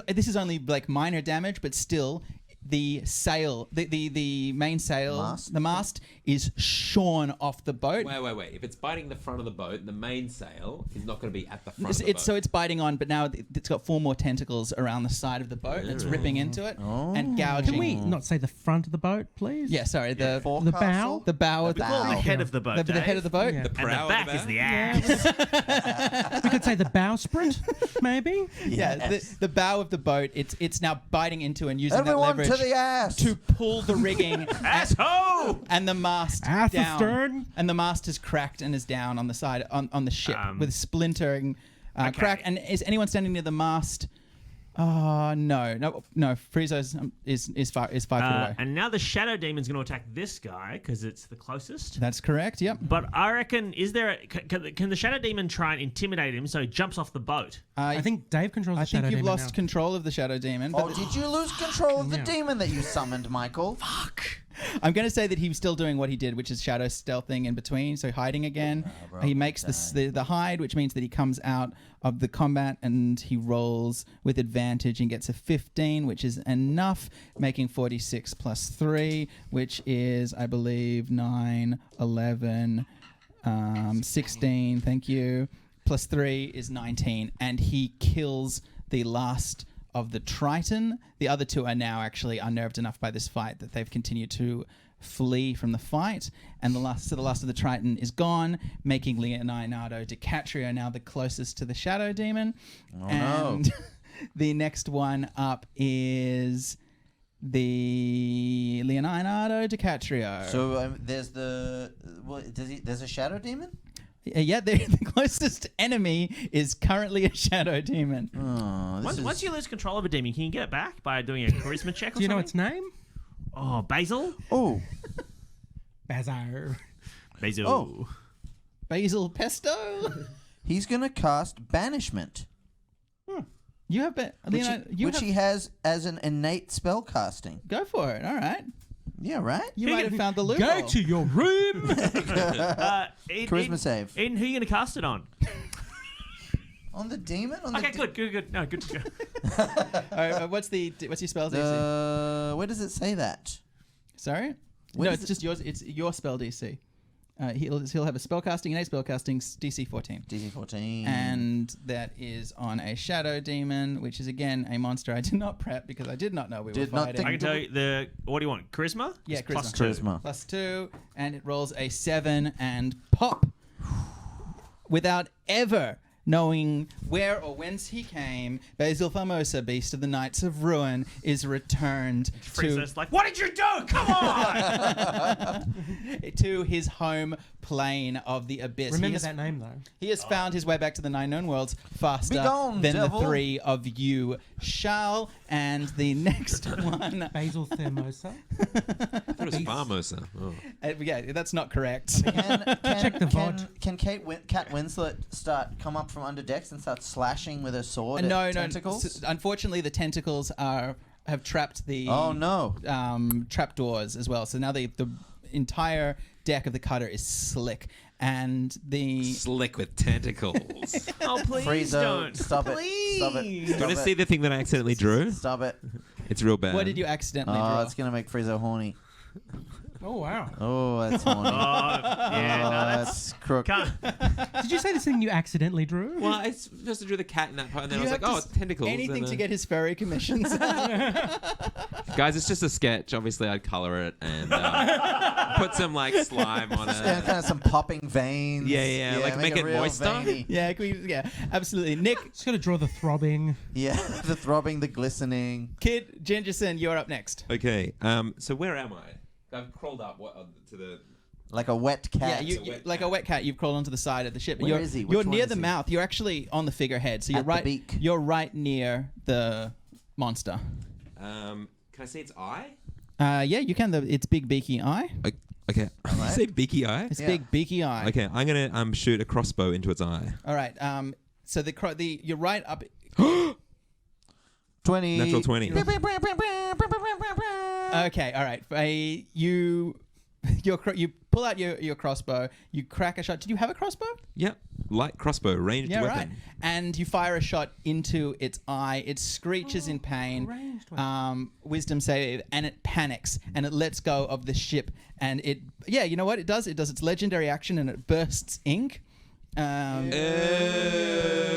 this is only like minor damage, but still. The sail, the main sail, Mast? the mast is shorn off the boat. Wait. If it's biting the front of the boat, the main sail is not going to be at the front of the boat. So it's biting on, but now it's got 4 more tentacles around the side of the boat. It's ripping into it and gouging. Can we not say the front of the boat, please? Yeah, sorry. The The bow? the bow of We call it the head of the boat. the head of the boat. Yeah. The And prow the of back is the bow? ass. We could say the bowsprit, maybe. Yeah, Yes. the bow of the boat. It's now biting into and using Everyone that to leverage the ass. to pull the rigging Asshole! and the mast Ass down. astern. And the mast is cracked and is down on the side on the ship with splintering okay. crack. And is anyone standing near the mast? No. Friezo is 5 foot away. And now the shadow demon's going to attack this guy because it's the closest. That's correct. Yep. But I reckon, can the shadow demon try and intimidate him so he jumps off the boat? I think Dave controls I the shadow think you've demon lost now. control of the shadow demon. But Oh, did you lose control of the Yeah. demon that you summoned, Michael? I'm going to say that he's still doing what he did, which is shadow stealthing in between, so hiding again. He makes the hide, which means that he comes out of the combat and he rolls with advantage and gets a 15, which is enough, making 46 plus 3, which is, I believe, 9, 11, 16, thank you. Plus 3 is 19, and he kills the last of the Triton. The other 2 are now actually unnerved enough by this fight that they've continued to flee from the fight. And the last of the Triton is gone, making Leonardo DiCaprio now the closest to the Shadow Demon. Oh, and no. the next one up is the Leonardo DiCaprio. So there's there's a shadow demon? Yeah, the closest enemy is currently a Shadow Demon. Oh, Once you lose control of a demon, can you get it back by doing a charisma check or Do you know something? its name? Oh, Basil? Oh, Bazar. Basil. Oh. Basil Pesto? he's gonna cast banishment, You have been... which he has as an innate spell casting. Go for it. All right. Yeah, right. You might have found the loophole. Go to your room. Charisma save Eden, who are you going to cast it on? on the demon. On Okay, the good. No, good to go. All right, what's your spell DC? Where does it say that? Sorry? What No, is it's just yours. It's your spell DC. He'll have a spellcasting, innate spellcasting, DC 14. DC 14. And that is on a Shadow Demon, which is, again, a monster I did not prep because I did not know we were Did not fighting. I can tell you what do you want? Charisma? Yeah, It's plus charisma. 2. Charisma. Plus 2, and it rolls a 7 and pop. Without ever knowing where or whence he came, Basil Famosa, Beast of the Knights of Ruin, is returned Princess, like, what did you do? Come on! to his home plane of the abyss. Remember that name, though. He has found his way back to the Nine Known Worlds faster Begone, than devil. the 3 of you shall. And the next one... Basil Thermosa. That was Farmosa. Oh. yeah, that's not correct. Check the VOD. Can Kat Winslet come up from under decks and start slashing with her sword? No, at tentacles? Unfortunately, the tentacles have trapped the Oh no! trap doors as well. So now the entire deck of the cutter is slick, and the Slick with tentacles. Oh, please Friezo, don't. stop it! Please. Stop it! Do you Stop want to it. see the thing that I accidentally drew? Stop it! It's real bad. what did you accidentally Oh, draw? it's gonna make Friezo horny. Oh, wow. Oh, that's horny. Yeah, no, that's crook. Can't. Did you say this thing you accidentally drew? Well, I supposed to draw the cat in that part, and then You I was like, have oh, to it's tentacles. Anything and, to get his furry commissions. Guys, it's just a sketch. Obviously, I'd color it and put some like slime on Yeah, it. kind of some popping veins. Yeah, like make it real moister. veiny. yeah, absolutely. Nick, Just got to draw the throbbing. Yeah, the throbbing, the glistening. Kid Gingerson, you're up next. Okay, so where am I? I've crawled up to the. Like a wet Yeah, cat. like a wet cat. You've crawled onto the side of the ship. Where you're, is he? Which You're one near is the he? mouth. You're actually on the figurehead. So you're At the right. beak. You're right near the monster. Can I see its eye? Yeah, you can. It's big beaky eye. Okay. You say beaky eye? It's Yeah. big beaky eye. Okay, I'm gonna shoot a crossbow into its eye. All right. So you're right up. 20. Natural 20. Okay, all right. You pull out your crossbow. You crack a shot. Did you have a crossbow? Yep. Light crossbow, ranged Yeah, weapon. right. And you fire a shot into its eye. It screeches in a pain. ranged weapon. Wisdom save, and it panics and it lets go of the ship. And you know what it does? It does its legendary action and it bursts ink.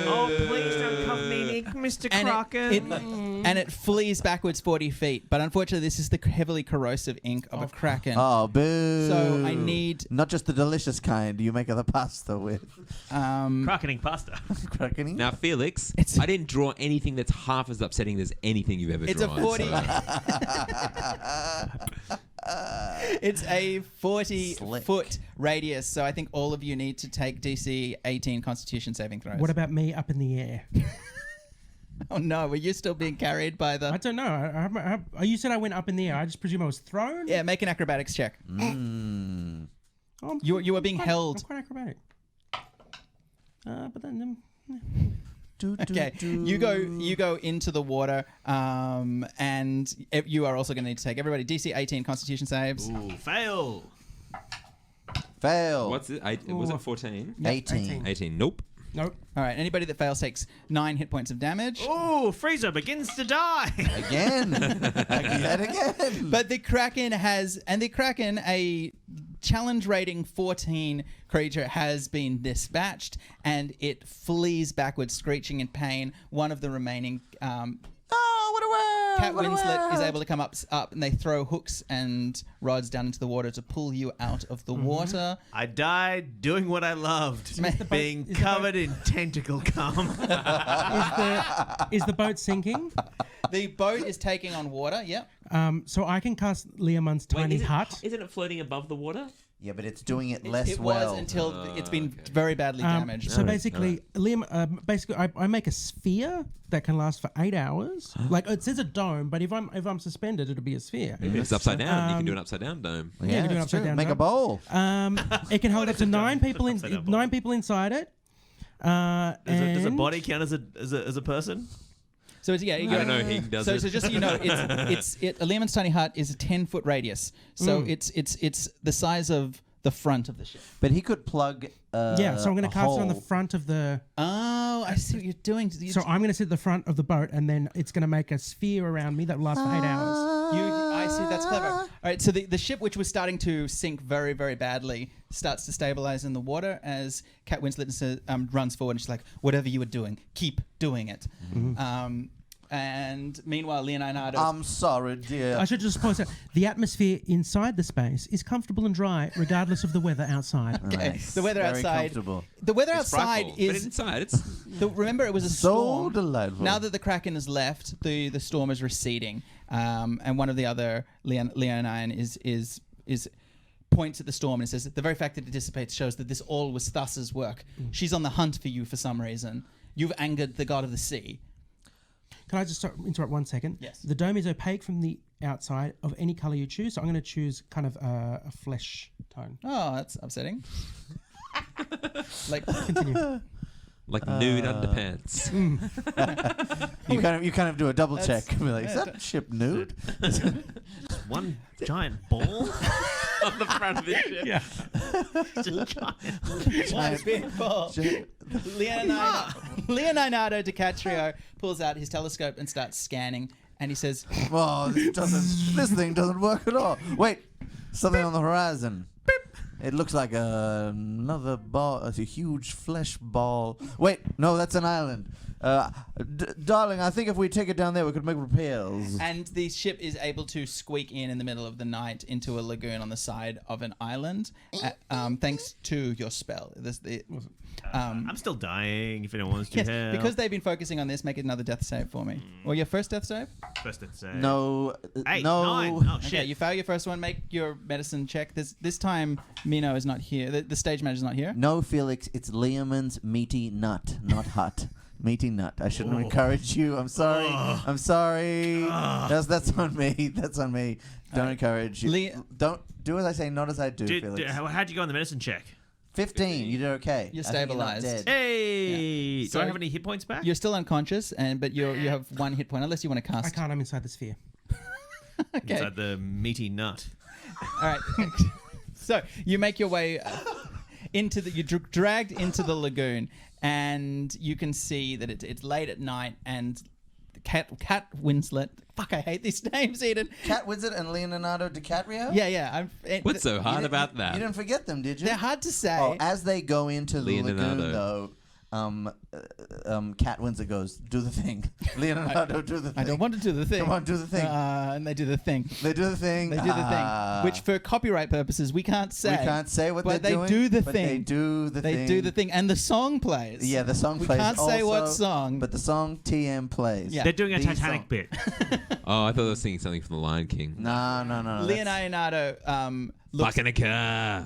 Oh, please don't cover me in ink, Mr. Kraken. And it flees backwards 40 feet. But unfortunately, this is the heavily corrosive ink of a kraken. Oh, boo. So I need... Not just the delicious kind you make the pasta with. Krakening pasta. Krakening? Now, Felix, It's- I didn't draw anything that's half as upsetting as anything you've ever It's a drawn. 40... so- It's a Slick. 40-foot radius, so I think all of you need to take DC 18 Constitution saving throws. What about me up in the air? Oh no, were you still being carried by I the... don't know. You said I went up in the air. I just presume I was thrown. Yeah, make an acrobatics check. Oh, You were being I'm held. quite acrobatic. But then Okay, you go into the water, and you are also going to need to take everybody DC 18 Constitution saves. Ooh, fail. Fail. What's it? Was it 14? 18. 18. Nope. nope. All right, anybody that fails takes 9 hit points of damage. Ooh, Frieza begins to die. Again. Again. But the Kraken a challenge rating 14 creature has been dispatched, and it flees backwards, screeching in pain. One of the remaining What a world. Cat Winslet is able to come up, and they throw hooks and rods down into the water to pull you out of the water. I died doing what I loved, being is the covered in tentacle cum. Is the boat sinking? The boat is taking on water. Yep. So I can cast Leomun's tiny hut. Isn't it floating above the water? Yeah, but it's doing it less It well. was until it's been very badly damaged. So basically, Liam, I make a sphere that can last for 8 hours. Like it says a dome, but if I'm suspended, it'll be a sphere. If it's upside down, you can do an upside down dome. you can do an it's upside true. down Make a dome. bowl. It can hold up to is a 9 dome? people Upside down bowl. 9 people inside it. Does a and- body count as a person? So it's, you I go, don't know. He does so it. just so you know, a Lemon's tiny hut is a 10-foot radius. So it's the size of the front of the ship. But he could plug yeah, so I'm going to cast it on the front of the. Oh, I see what you're doing. So I'm going to sit at the front of the boat, and then it's going to make a sphere around me that will last for 8 hours. I see. That's clever. All right. So the ship, which was starting to sink very, very badly, starts to stabilize in the water as Cat Winslet runs forward, and she's like, "Whatever you were doing, keep doing it." And meanwhile, Leonardo. I'm sorry, dear. I should just point out the atmosphere inside the space is comfortable and dry, regardless of the weather outside. Nice. The weather Very outside. comfortable. The weather It's outside frightful. But is. inside, it's Remember, it was a So storm. delightful. Now that the Kraken has left, the storm is receding, and one of the other Leonine is points at the storm and says that the very fact that it dissipates shows that this all was Thus's work. She's on the hunt for you for some reason. You've angered the god of the sea. Can I just interrupt 1 second? Yes. The dome is opaque from the outside of any color you choose, so I'm going to choose kind of a flesh tone. Oh, that's upsetting. Like, Continue. like nude underpants. You kind of do a double check. That's- Be like, is that ship nude? One giant ball On the front of the ship. Yeah. giant big ball. Leonardo DiCaprio pulls out his telescope and starts scanning, and he says, Oh, this thing doesn't work at all. Wait, something on the horizon. It looks like another ball, a huge flesh ball. Wait, no, that's an island. Darling, I think if we take it down there, we could make repairs. and the ship is able to squeak in the middle of the night into a lagoon on the side of an island, thanks to your spell. I'm still dying. If anyone wants to Yes, help. because they've been focusing on this, make another death save for me. Or your first death save? First it's No, 8, no. 9. Oh Okay, shit. you fail your first one. Make your medicine check. This time, Mino is not here. The stage manager's not here. No, Felix, it's Leoman's meaty nut, not hut. Meaty nut. I shouldn't encourage you. I'm sorry. I'm sorry. That's on me. That's on me. Don't encourage you. Don't do as I say, not as I do, Felix. How'd you go on the medicine check? 15. You did okay. You're I think you're not stabilized. dead. Hey! So Do I have any hit points back? You're still unconscious, but you have 1 hit point unless you want to cast. I can't. I'm inside the sphere. Okay. Inside the meaty nut. All right. So you make your way into the. You're dragged into the lagoon, and you can see that it's late at night, and Cat Winslet. Fuck, I hate these names, Eden. Cat Winslet and Leonardo DiCaprio? Yeah. What's so hard about You that? didn't forget them, did you? They're hard to say. Oh, as they go into the Leonardo. lagoon, though, Cat Winslet goes, do the thing. Leonardo, do the thing. I don't want to do the thing. Come on, do the thing. And they do the thing. They do the thing. They do the thing, which for copyright purposes we can't say. We can't say what but they're doing. They do the but thing. They do the thing. They do the thing, and the song plays. Yeah, the song we plays. We can't say what also, song, but the song TM plays. Yeah. They're doing a The Titanic song. bit. Oh, I thought I was singing something from The Lion King. No. Leonardo Fucking a car.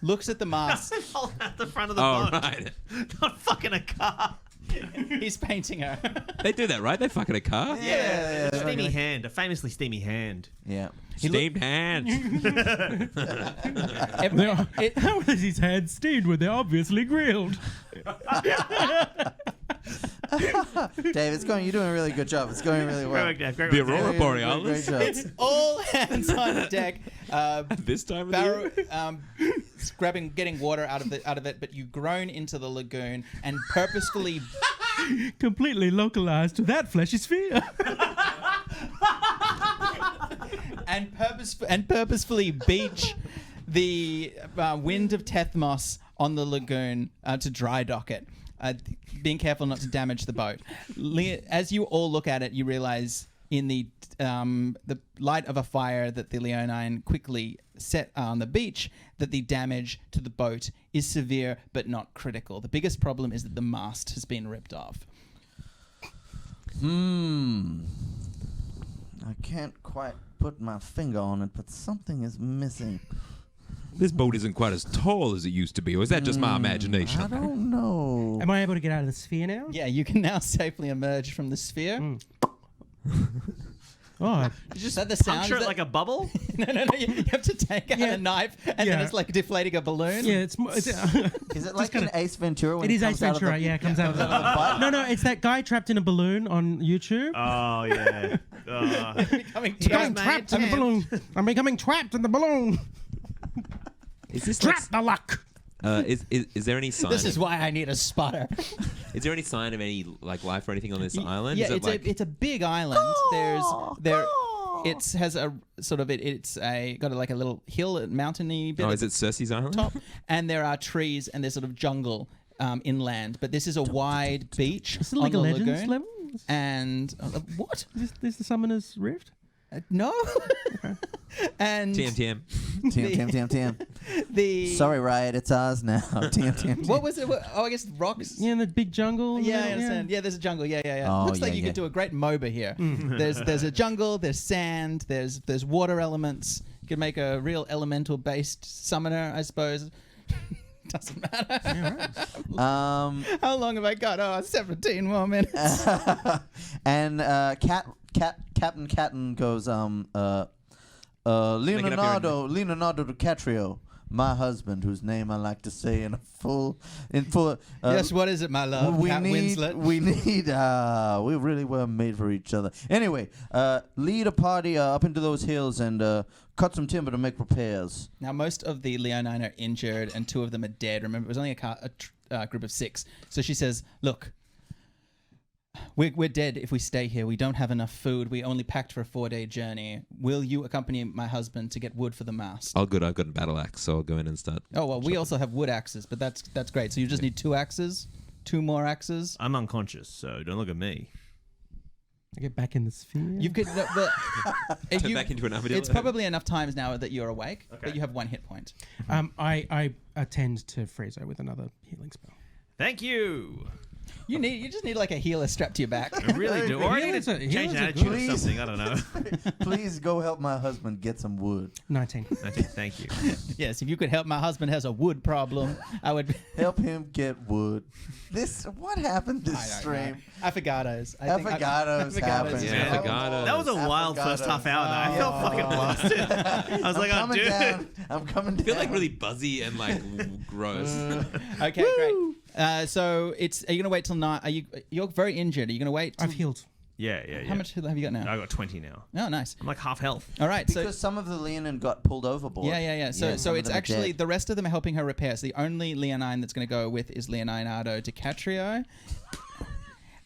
looks at the mast. Hold at the front of the Oh, boat. right. Not fucking a car. He's painting her. They do that, right? They fuck in a car? Yeah. Steamy hand. A famously steamy hand. Yeah. Steamed hands. How is his hand steamed when they're obviously grilled? Dave, it's going. You're doing a really good job. It's going really well. Great work, Dave. Great The work, Dave. Aurora Great Borealis. job. It's all hands on deck. This time of the Barrow, year? getting water out of it, but you groan into the lagoon and purposefully Completely localized to that fleshy sphere. and purposefully beach the wind of Tethmos on the lagoon to dry dock it, being careful not to damage the boat. As you all look at it, you realize in the light of a fire that the Leonine quickly set on the beach that the damage to the boat is severe but not critical. The biggest problem is that the mast has been ripped off. I can't quite put my finger on it, but something is missing. This boat isn't quite as tall as it used to be, or is that just my imagination? I don't know. Am I able to get out of the sphere now? Yeah, you can now safely emerge from the sphere. Oh, Is that the sound? Puncture it that- like a bubble? No. You have to take out a knife, and then Yeah. it's like deflating a balloon. yeah, it's Is it like in Ace Ventura when it he is Ace comes out of Ventura. the- Yeah, it comes out of the butt? No, it's that guy trapped in a balloon on YouTube. Oh, yeah. Becoming Becoming trapped. trapped in the balloon. I'm becoming trapped in the balloon. Is this like, Trap the luck. is there any sign? This is why I need a spotter. Is there any sign of any like life or anything on this island? Yeah, is it it's like, it's a big island. It has a sort of it's got like a little hill, mountainy bit. Oh, at is it Cersei's island? top, and there are trees and there's sort of jungle inland. But this is a wide beach Is it on like the a Legends lagoon. level? And what? Is this the Summoner's Rift? No. And TM. TM. the Sorry, Riot, it's ours now. TM. What was it? I guess rocks. Yeah, in the big jungle. in the Yeah, I middle, understand. Yeah, there's a jungle. Yeah. Oh, Looks like yeah, you yeah. could do a great MOBA here. There's a jungle, there's sand, there's water elements. You could make a real elemental based summoner, I suppose. Doesn't matter. How long have I got? Oh, 17 more minutes. And Captain Catton goes, Leonardo DiCaprio, my husband, whose name I like to say in full. Yes, what is it, my love? Cat Winslet. We really were made for each other. Anyway, lead a party up into those hills and cut some timber to make repairs. Now, most of the Leonine are injured and 2 of them are dead. Remember, it was only a group of 6. So she says, look, we're dead if we stay here. We don't have enough food. We only packed for a 4-day journey. Will you accompany my husband to get wood for the mast? Oh, good. I've got a battle axe, so I'll go in and start. Oh, well, we also have wood axes, but that's great. So you just need 2 axes, 2 more axes. I'm unconscious, so don't look at me. I get back in the sphere. You've got Turn back into an armadillo. It's probably enough times now that you're awake, Okay. but you have 1 hit point. I attend to Friezo with another healing spell. Thank you. You just need like a healer strapped to your back. I really do. Or I need Healers to are- change healers an are attitude good. or something. I don't know. Please go help my husband get some wood. 19. Okay, thank you. Yes, if you could help my husband has a wood problem, I would. Help him get wood. What happened this I don't stream? know. Affogatos. Affogatos happened. Yeah, affogatos. That was a wild first half hour. Though. I felt fucking lost. I was like, oh, coming dude. down. I'm coming down. I feel like really buzzy and like gross. Okay, great. So are you gonna wait till night? You're very injured. Are you gonna wait? Till, I've healed. Yeah. How much have you got now? I got 20 now. Oh, nice. I'm like half health. All right. Because some of the Leonin got pulled overboard. Yeah. So some of it's them are actually dead. the rest of them are helping her repair. So the only Leonine that's going to go with is Leonardo DiCaprio.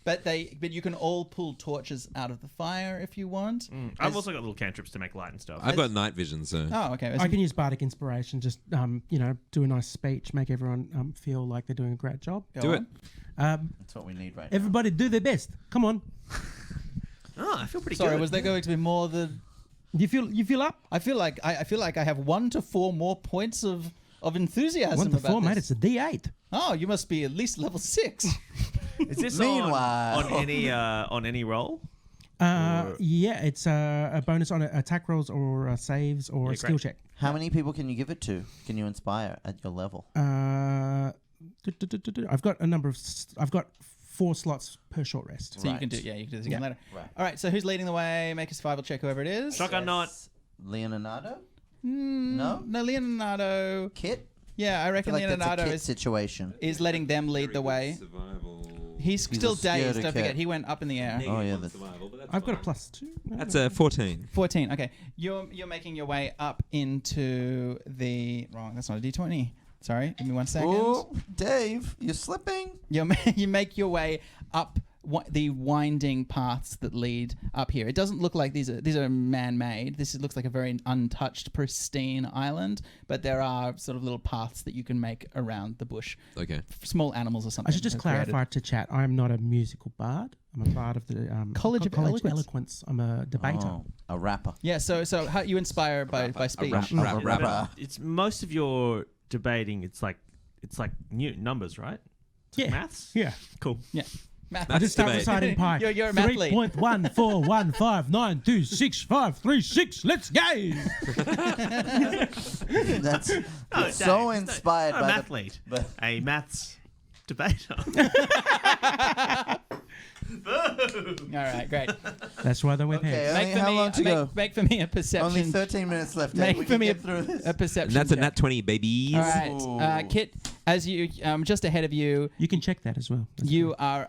But you can all pull torches out of the fire if you want. I've also got little cantrips to make light and stuff. I've got night vision, so Oh, okay. I can use bardic inspiration. Just do a nice speech, make everyone feel like they're doing a great job. Go do it. on. That's what we need right Everybody do their best. Come on. Oh, I feel pretty Sorry, good. was there going to be more than? You feel up? I feel like I have 1 to 4 more points of enthusiasm. 1 to about 4, mate. this. It's a D8. Oh, you must be at least level 6. Is this Meanwhile. on any roll? Yeah, it's a bonus on attack rolls or saves or Yeah, a skill great. check. How many people can you give it to? Can you inspire at your level? I've got a number of. I've got 4 slots per short rest. So you Right. can do this again Yeah. later. Right. All right. So who's leading the way? Make a survival check, whoever it is. Shotgun knot. Leonardo? No, Leonardo. Kit? Yeah, I I reckon feel like Leonardo that's a Kit situation. is letting them lead the way. Survival. He's still a scaredy dazed. Don't cat. forget, he went up in the air. Oh, yeah, Negative that's- survival, but that's I've got a fine. +2. No, That's no. a 14. 14. Okay, you're making your way up into the wrong. That's not a D20. Sorry, give me 1 second. Oh, Dave, you're slipping. You make your way up the winding paths that lead up here. It doesn't look like these are man-made. Looks like a very untouched, pristine island, but there are sort of little paths that you can make around the bush. Okay. Small animals or something. I should just have created. clarify to chat. I am not a musical bard. I'm a bard of the College of Eloquence. I'm a debater. Oh, a rapper. Yeah. So how you inspire by speech? A rapper. It's most of your debating. It's like new numbers, right? It's like Yeah. maths. Yeah. Cool. Yeah. Math. I just start debate. reciting pi. You're a mathlete. 3.14159265366. Let's go. That's No, so Dave, inspired not by a the... mathlete. but- A maths debater. All right, great. That's why they went Okay, hands. only how long to go? Make for me a perception. Only 13 minutes left. Dave. Make We for can me get through this. a perception. And that's a check. nat 20, babies. All right, Ooh. Kit. As you just ahead of you, You can check that as well. That's you are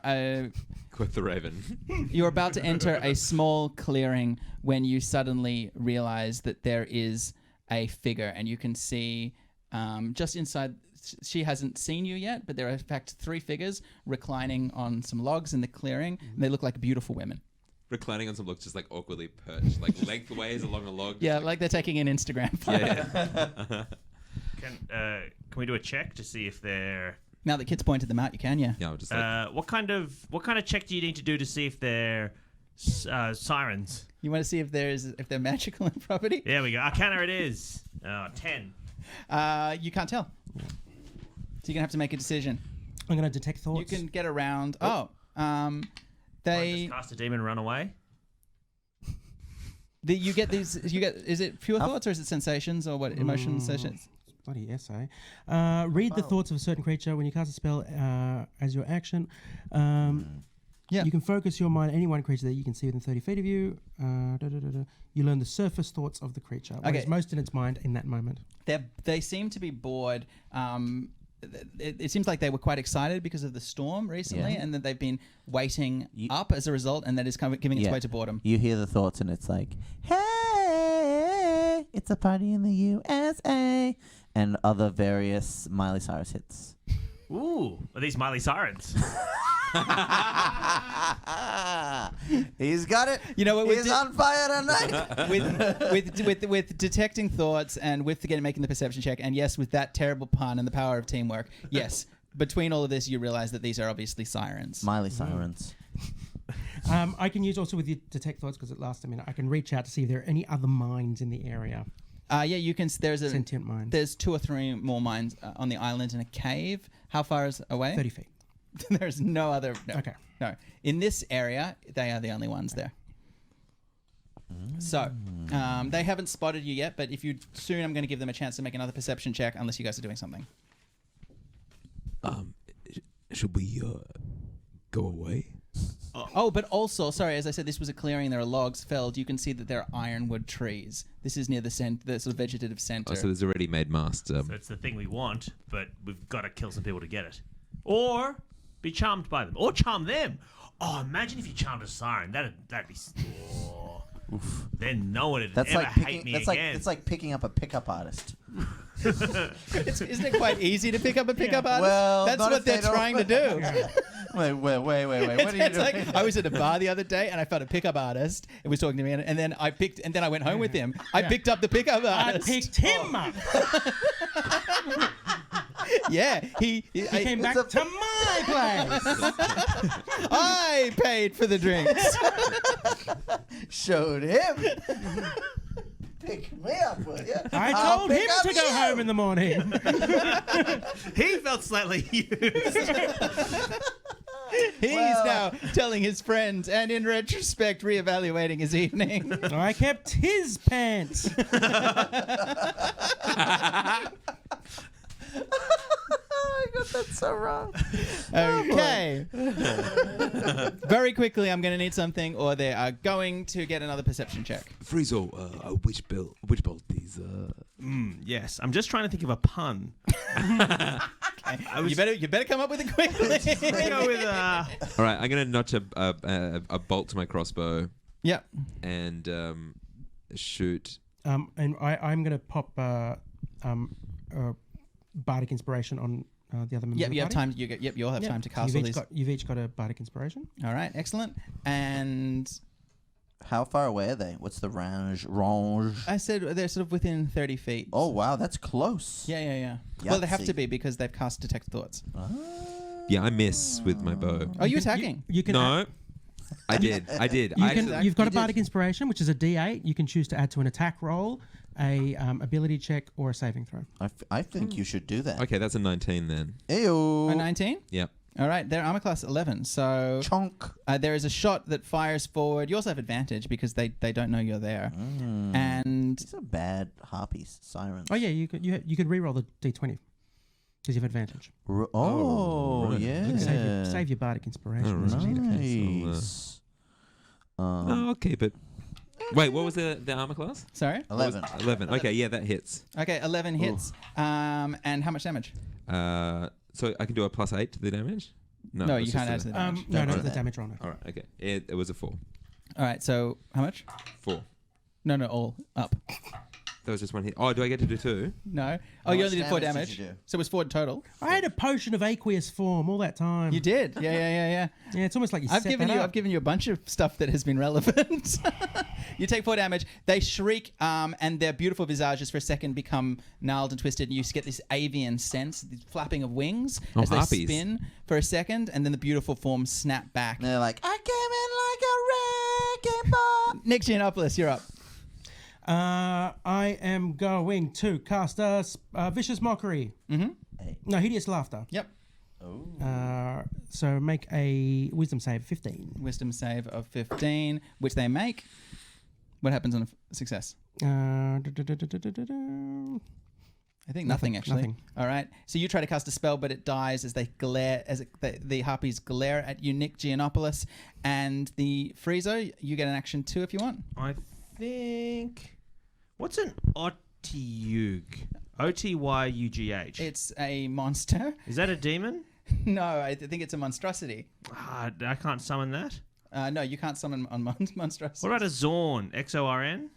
With the raven. you're about to enter a small clearing when you suddenly realize that there is a figure, and you can see just inside. She hasn't seen you yet, but there are in fact 3 figures reclining on some logs in the clearing. And they look like beautiful women. Reclining on some looks just like awkwardly perched, like lengthways along a log. Yeah, like they're taking an Instagram photo. Yeah. Can we do a check to see if they're Now that Kit's pointed them out, you can, yeah. Yeah, I'll just like, what kind of check do you need to do to see if they're sirens? You want to see if they're magical in property? There we go. Arcana it is. 10. You can't tell. So you're gonna have to make a decision. I'm going to detect thoughts. You can get around. I They just cast a demon and run away. you get these. You get. Is it pure thoughts or is it sensations or what? Emotion sensations. Bloody essay. Read the thoughts of a certain creature when you cast a spell as your action. Yeah. You can focus your mind on any one creature that you can see within 30 feet of you. You learn the surface thoughts of the creature. What Okay. is most in its mind in that moment. They seem to be bored. It seems like they were quite excited because of the storm recently, Yeah. and that they've been waiting You- up as a result, and that is kind of giving its Yeah. way to boredom. You hear the thoughts and it's like, hey, it's a party in the USA. And other various Miley Cyrus hits. Ooh, are these Miley sirens? He's got it. You know what? He's on fire tonight. with detecting thoughts and with making the perception check, and yes, with that terrible pun and the power of teamwork, yes. Between all of this, you realize that these are obviously sirens. Miley Sirens. I can use also with your detect thoughts because it lasts a minute. I can reach out to see if there are any other minds in the area. Yeah, you can. There's Sentient minds. There's 2 or 3 more mines on the island in a cave. How far is away? 30 feet. There's no other. No, Okay. No. In this area, they are the only ones there. So, they haven't spotted you yet, but if you soon, I'm going to give them a chance to make another perception check, unless you guys are doing something. Should we go away? Oh, but also, sorry, as I said, this was a clearing. There are logs felled. You can see that there are ironwood trees. This is near the sort of vegetative center. Oh, so there's already made mast. So it's the thing we want, but we've got to kill some people to get it. Or be charmed by them. Or charm them. Oh, imagine if you charmed a siren. That'd be... Oh. Then no one would That's ever like hate picking. me That's again. it's like picking up a pickup artist. Isn't it quite easy to pick up a pickup artist? Well, That's not what if they they're don't- trying to do. Wait. What are you It's doing? like I was at a bar the other day and I found a pickup artist. It was talking to me, and then I went home with him. I picked up the pickup I artist. picked him up. Yeah, he He came back to my place. I paid for the drinks. Showed him. Pick me up, will you? I I'll told pick him up to go you. home in the morning. He felt slightly used. He's Well- now telling his friends and in retrospect reevaluating his evening. I kept his pants. I got that so wrong. Okay. Very quickly, I'm going to need something, or they are going to get another perception check. Friezo, which bolt these? Yes, I'm just trying to think of a pun. You better come up with it quickly. Let's go with All right, I'm gonna notch a bolt to my crossbow Yep. and shoot. And I'm going to pop bardic inspiration on the other members Yep. of the You have party. time. You'll have time to cast all these. You've each got a bardic inspiration. All right. Excellent. And How far away are they? What's the range? I said they're sort of within 30 feet. Oh wow, that's close. Yeah. Well, they have to Yahtzee. be because they've cast detect thoughts. Yeah, I miss with my bow. Oh, you attacking? You can No, I did. You've got You a bardic did. inspiration, which is a D8. You can choose to add to an attack roll, a ability check, or a saving throw. I think you should do that. Okay, that's a 19 then. Ew. A 19? Yep. All right. They're armor class 11. So Chonk. there is a shot that fires forward. You also have advantage because they don't know you're there. And These are bad harpies, sirens. Oh yeah, you could re-roll the D20 because you have advantage. right. Yeah. Save your bardic inspiration. All right. Nice. Oh, okay, but wait, what was the armor class? sorry. 11. 11. Okay, yeah, that hits. Okay, 11 hits. And how much damage? So I can do a +8 to the damage. No, it's you just can't add to the damage. No, Don't do the that. damage roll. No. All right. Okay. It was a 4. All right. So how much? 4. No, all up. That was just one hit. Oh, do I get to do 2? No. Oh, How you much only did 4 damage did damage. you do? So it was 4 total. I had a potion of aqueous form all that time. You did. Yeah. Yeah, it's almost like you I've set given that you. up. I've given you a bunch of stuff that has been relevant. You take 4 damage. They shriek, and their beautiful visages for a second become gnarled and twisted. And you get this avian sense, the flapping of wings Oh, as they harpies. spin for a second, and then the beautiful forms snap back. And they're like, I came in like a wrecking ball. Nick Giannopoulos, you're up. I am going to cast a vicious mockery. Mm-hmm. No, hideous laughter. Yep. So make a wisdom save 15. Wisdom save of 15, which they make. What happens on a success? I think nothing actually. nothing. All right. So you try to cast a spell, but it dies as they glare, the harpies glare at you, Nick Giannopoulos, and the Friezo. You get an action too if you want. I think... What's an Otyugh? Otyugh. It's a monster. Is that a demon? No, I think it's a monstrosity. I can't summon that. No, you can't summon on monstrosity. What about a Zorn? XORN?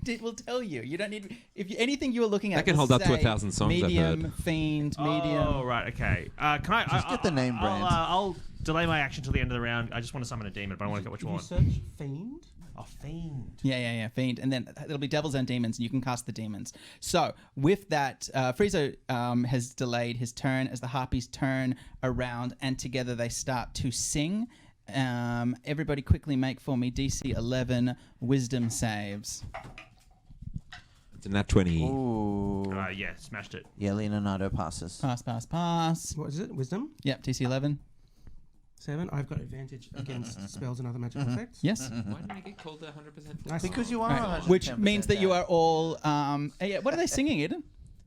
It will tell you. You don't need anything you were looking at. That can will hold up to say 1,000 songs, I've Medium, heard. fiend, medium. Oh, right, okay. Can I... Just get the name brand. I'll delay my action till the end of the round. I just want to summon a demon, but I want to get which Did you one. search fiend? Oh, fiend. Yeah, fiend, and then it'll be devils and demons, and you can cast the demons. So with that, Friezo has delayed his turn as the harpies turn around, and together they start to sing. Everybody, quickly make for me DC 11 Wisdom saves. It's a nat 20. Ooh. Yeah, smashed it. Yeah, Leonardo passes. Pass. What is it? Wisdom? Yep, TC 11. 7. I've got advantage against spells and other magical effects. Yes. Why did I get called 100% Nice. Because you are Right. 110% Which means that you down. are all. Yeah, what are they singing, Eden?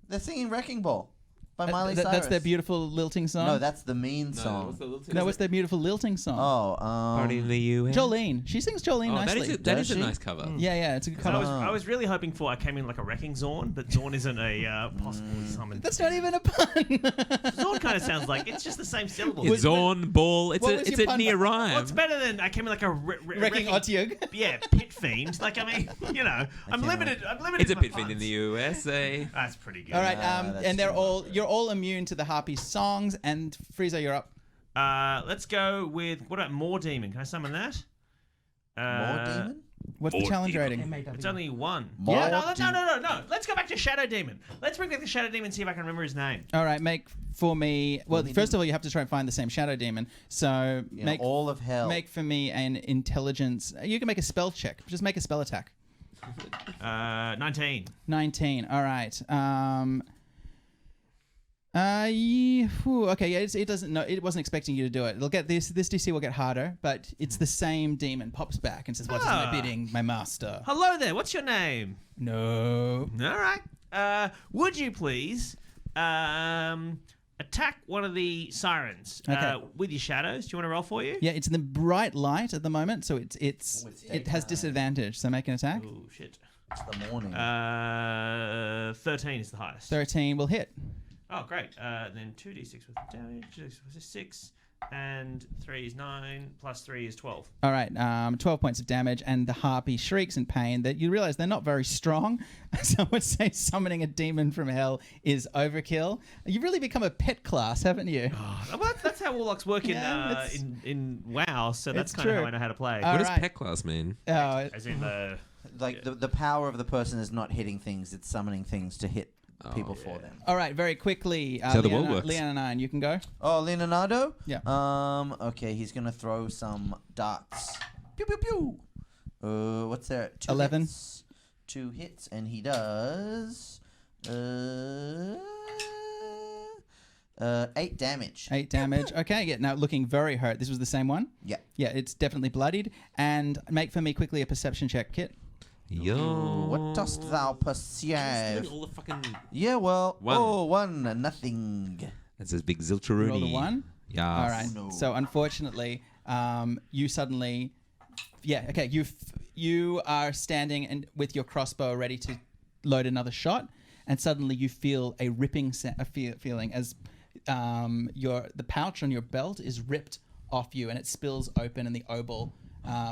They're singing Wrecking Ball by Miley Cyrus. That's their beautiful lilting song. No, that's the mean song. No, what's their beautiful lilting song? Oh, Party in the UN. Jolene. She sings Jolene Oh, nicely. that is Does a she? nice cover. Yeah, yeah, it's a good I cover. I was really hoping for I came in like a wrecking Zorn, but Zorn isn't a possible summon. That's not even a pun. Zorn kind of sounds like it's just the same syllable. It's Zorn, ball. It's what a was it's your a pun? near Well, rhyme. it's better than I came in like a Wrecking Otyug. Yeah, pit fiend. Like I mean, you know, I'm limited. I'm limited. It's a in my pit fiend in puns. the USA. That's pretty good. All right, that's and they're too all you're all immune to the harpy songs. And Frieza, you're up. Let's go with what about more demon? Can I summon that? More demon? What's the challenge rating? MAW. It's only 1. More No. Let's go back to Shadow Demon. Let's bring back the Shadow Demon and see if I can remember his name. All right, make for me. Well, first of all, you have to try and find the same shadow demon. So You know, make all of hell. make for me an intelligence. You can make a spell check. Just make a spell attack. 19. 19. All right. Okay. Yeah. It doesn't know. It wasn't expecting you to do it. It'll get this. This DC will get harder, but it's the same demon pops back and says, "What is my bidding, my master?" Hello there. What's your name? No. All right. Would you please attack one of the sirens Okay. with your shadows? Do you want to roll for you? Yeah, it's in the bright light at the moment, so it has disadvantage. So make an attack. Oh shit. It's the morning. 13 is the highest. 13 will hit. Oh, great. Then 2d6 with damage. 2d6 was 6. And 3 is 9. Plus 3 is 12. All right, 12 points of damage, and the harpy shrieks in pain. That you realize they're not very strong. So I would say summoning a demon from hell is overkill. You've really become a pet class, haven't you? Well, that's how warlocks work Yeah, in WoW, so that's it's kind of true. how I know how to play. All What does right. pet class mean? As in the... Like the power of the person is not hitting things; it's summoning things to hit people for them. All right, very quickly, how the world works. Leonine, you can go. Oh, Leonardo. Yeah. Okay, he's gonna throw some darts. Pew pew pew. What's there? 11. 2 hits, and he does. 8 damage. 8 damage. Okay, yeah, now looking very hurt. This was the same one? Yeah. Yeah, it's definitely bloodied. And make for me quickly a perception check, Kit. Yo. What dost thou perceive? All the fucking. Yeah, well, 1. oh, 1, nothing. That's his big You Zilcheroonie. rolled a 1? Yeah. All right. no. So unfortunately, you suddenly, okay, you are standing and with your crossbow ready to load another shot, and suddenly you feel a ripping feeling as the pouch on your belt is ripped off you, and it spills open, and the obol.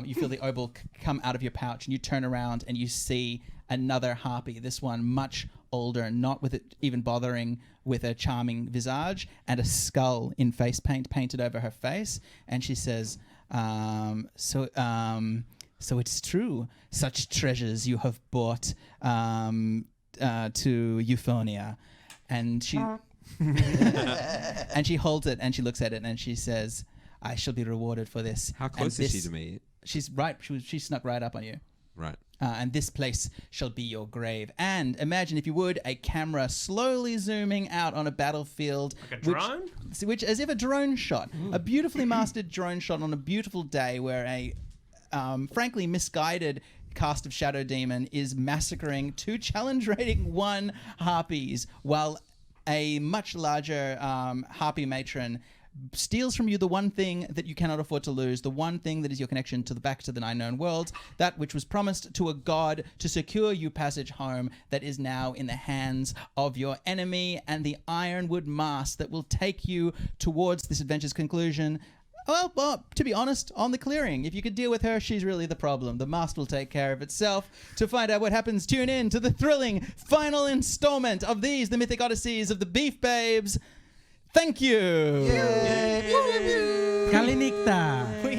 You feel the obol come out of your pouch, and you turn around and you see another harpy. This one much older, not with it even bothering with a charming visage, and a skull in face paint painted over her face. And she says, "So it's true. Such treasures you have brought to Euphonia," and she and she holds it and she looks at it and she says, "I shall be rewarded for this." How And close is she this- to me? She's right. She snuck right up on you. Right. And this place shall be your grave. And imagine, if you would, a camera slowly zooming out on a battlefield. Like a drone? Which as if a drone shot. A beautifully mastered drone shot on a beautiful day where a, frankly, misguided cast of Shadow Demon is massacring 2 challenge rating 1 harpies, while a much larger harpy matron steals from you the one thing that you cannot afford to lose, the one thing that is your connection to the back to the 9 known worlds, that which was promised to a god to secure you passage home, that is now in the hands of your enemy, and the ironwood mast that will take you towards this adventure's conclusion. Well, to be honest, on the clearing. If you could deal with her, she's really the problem. The mast will take care of itself. To find out what happens, tune in to the thrilling final installment of these, the Mythic Odysseys of the Beef Babes. Thank you. Kalinikta. We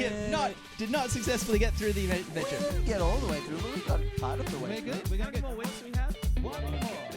did not successfully get through the adventure. Get all the way through, but we got part of the way We're through. good. We're How gonna many get more weeks do we have? one more.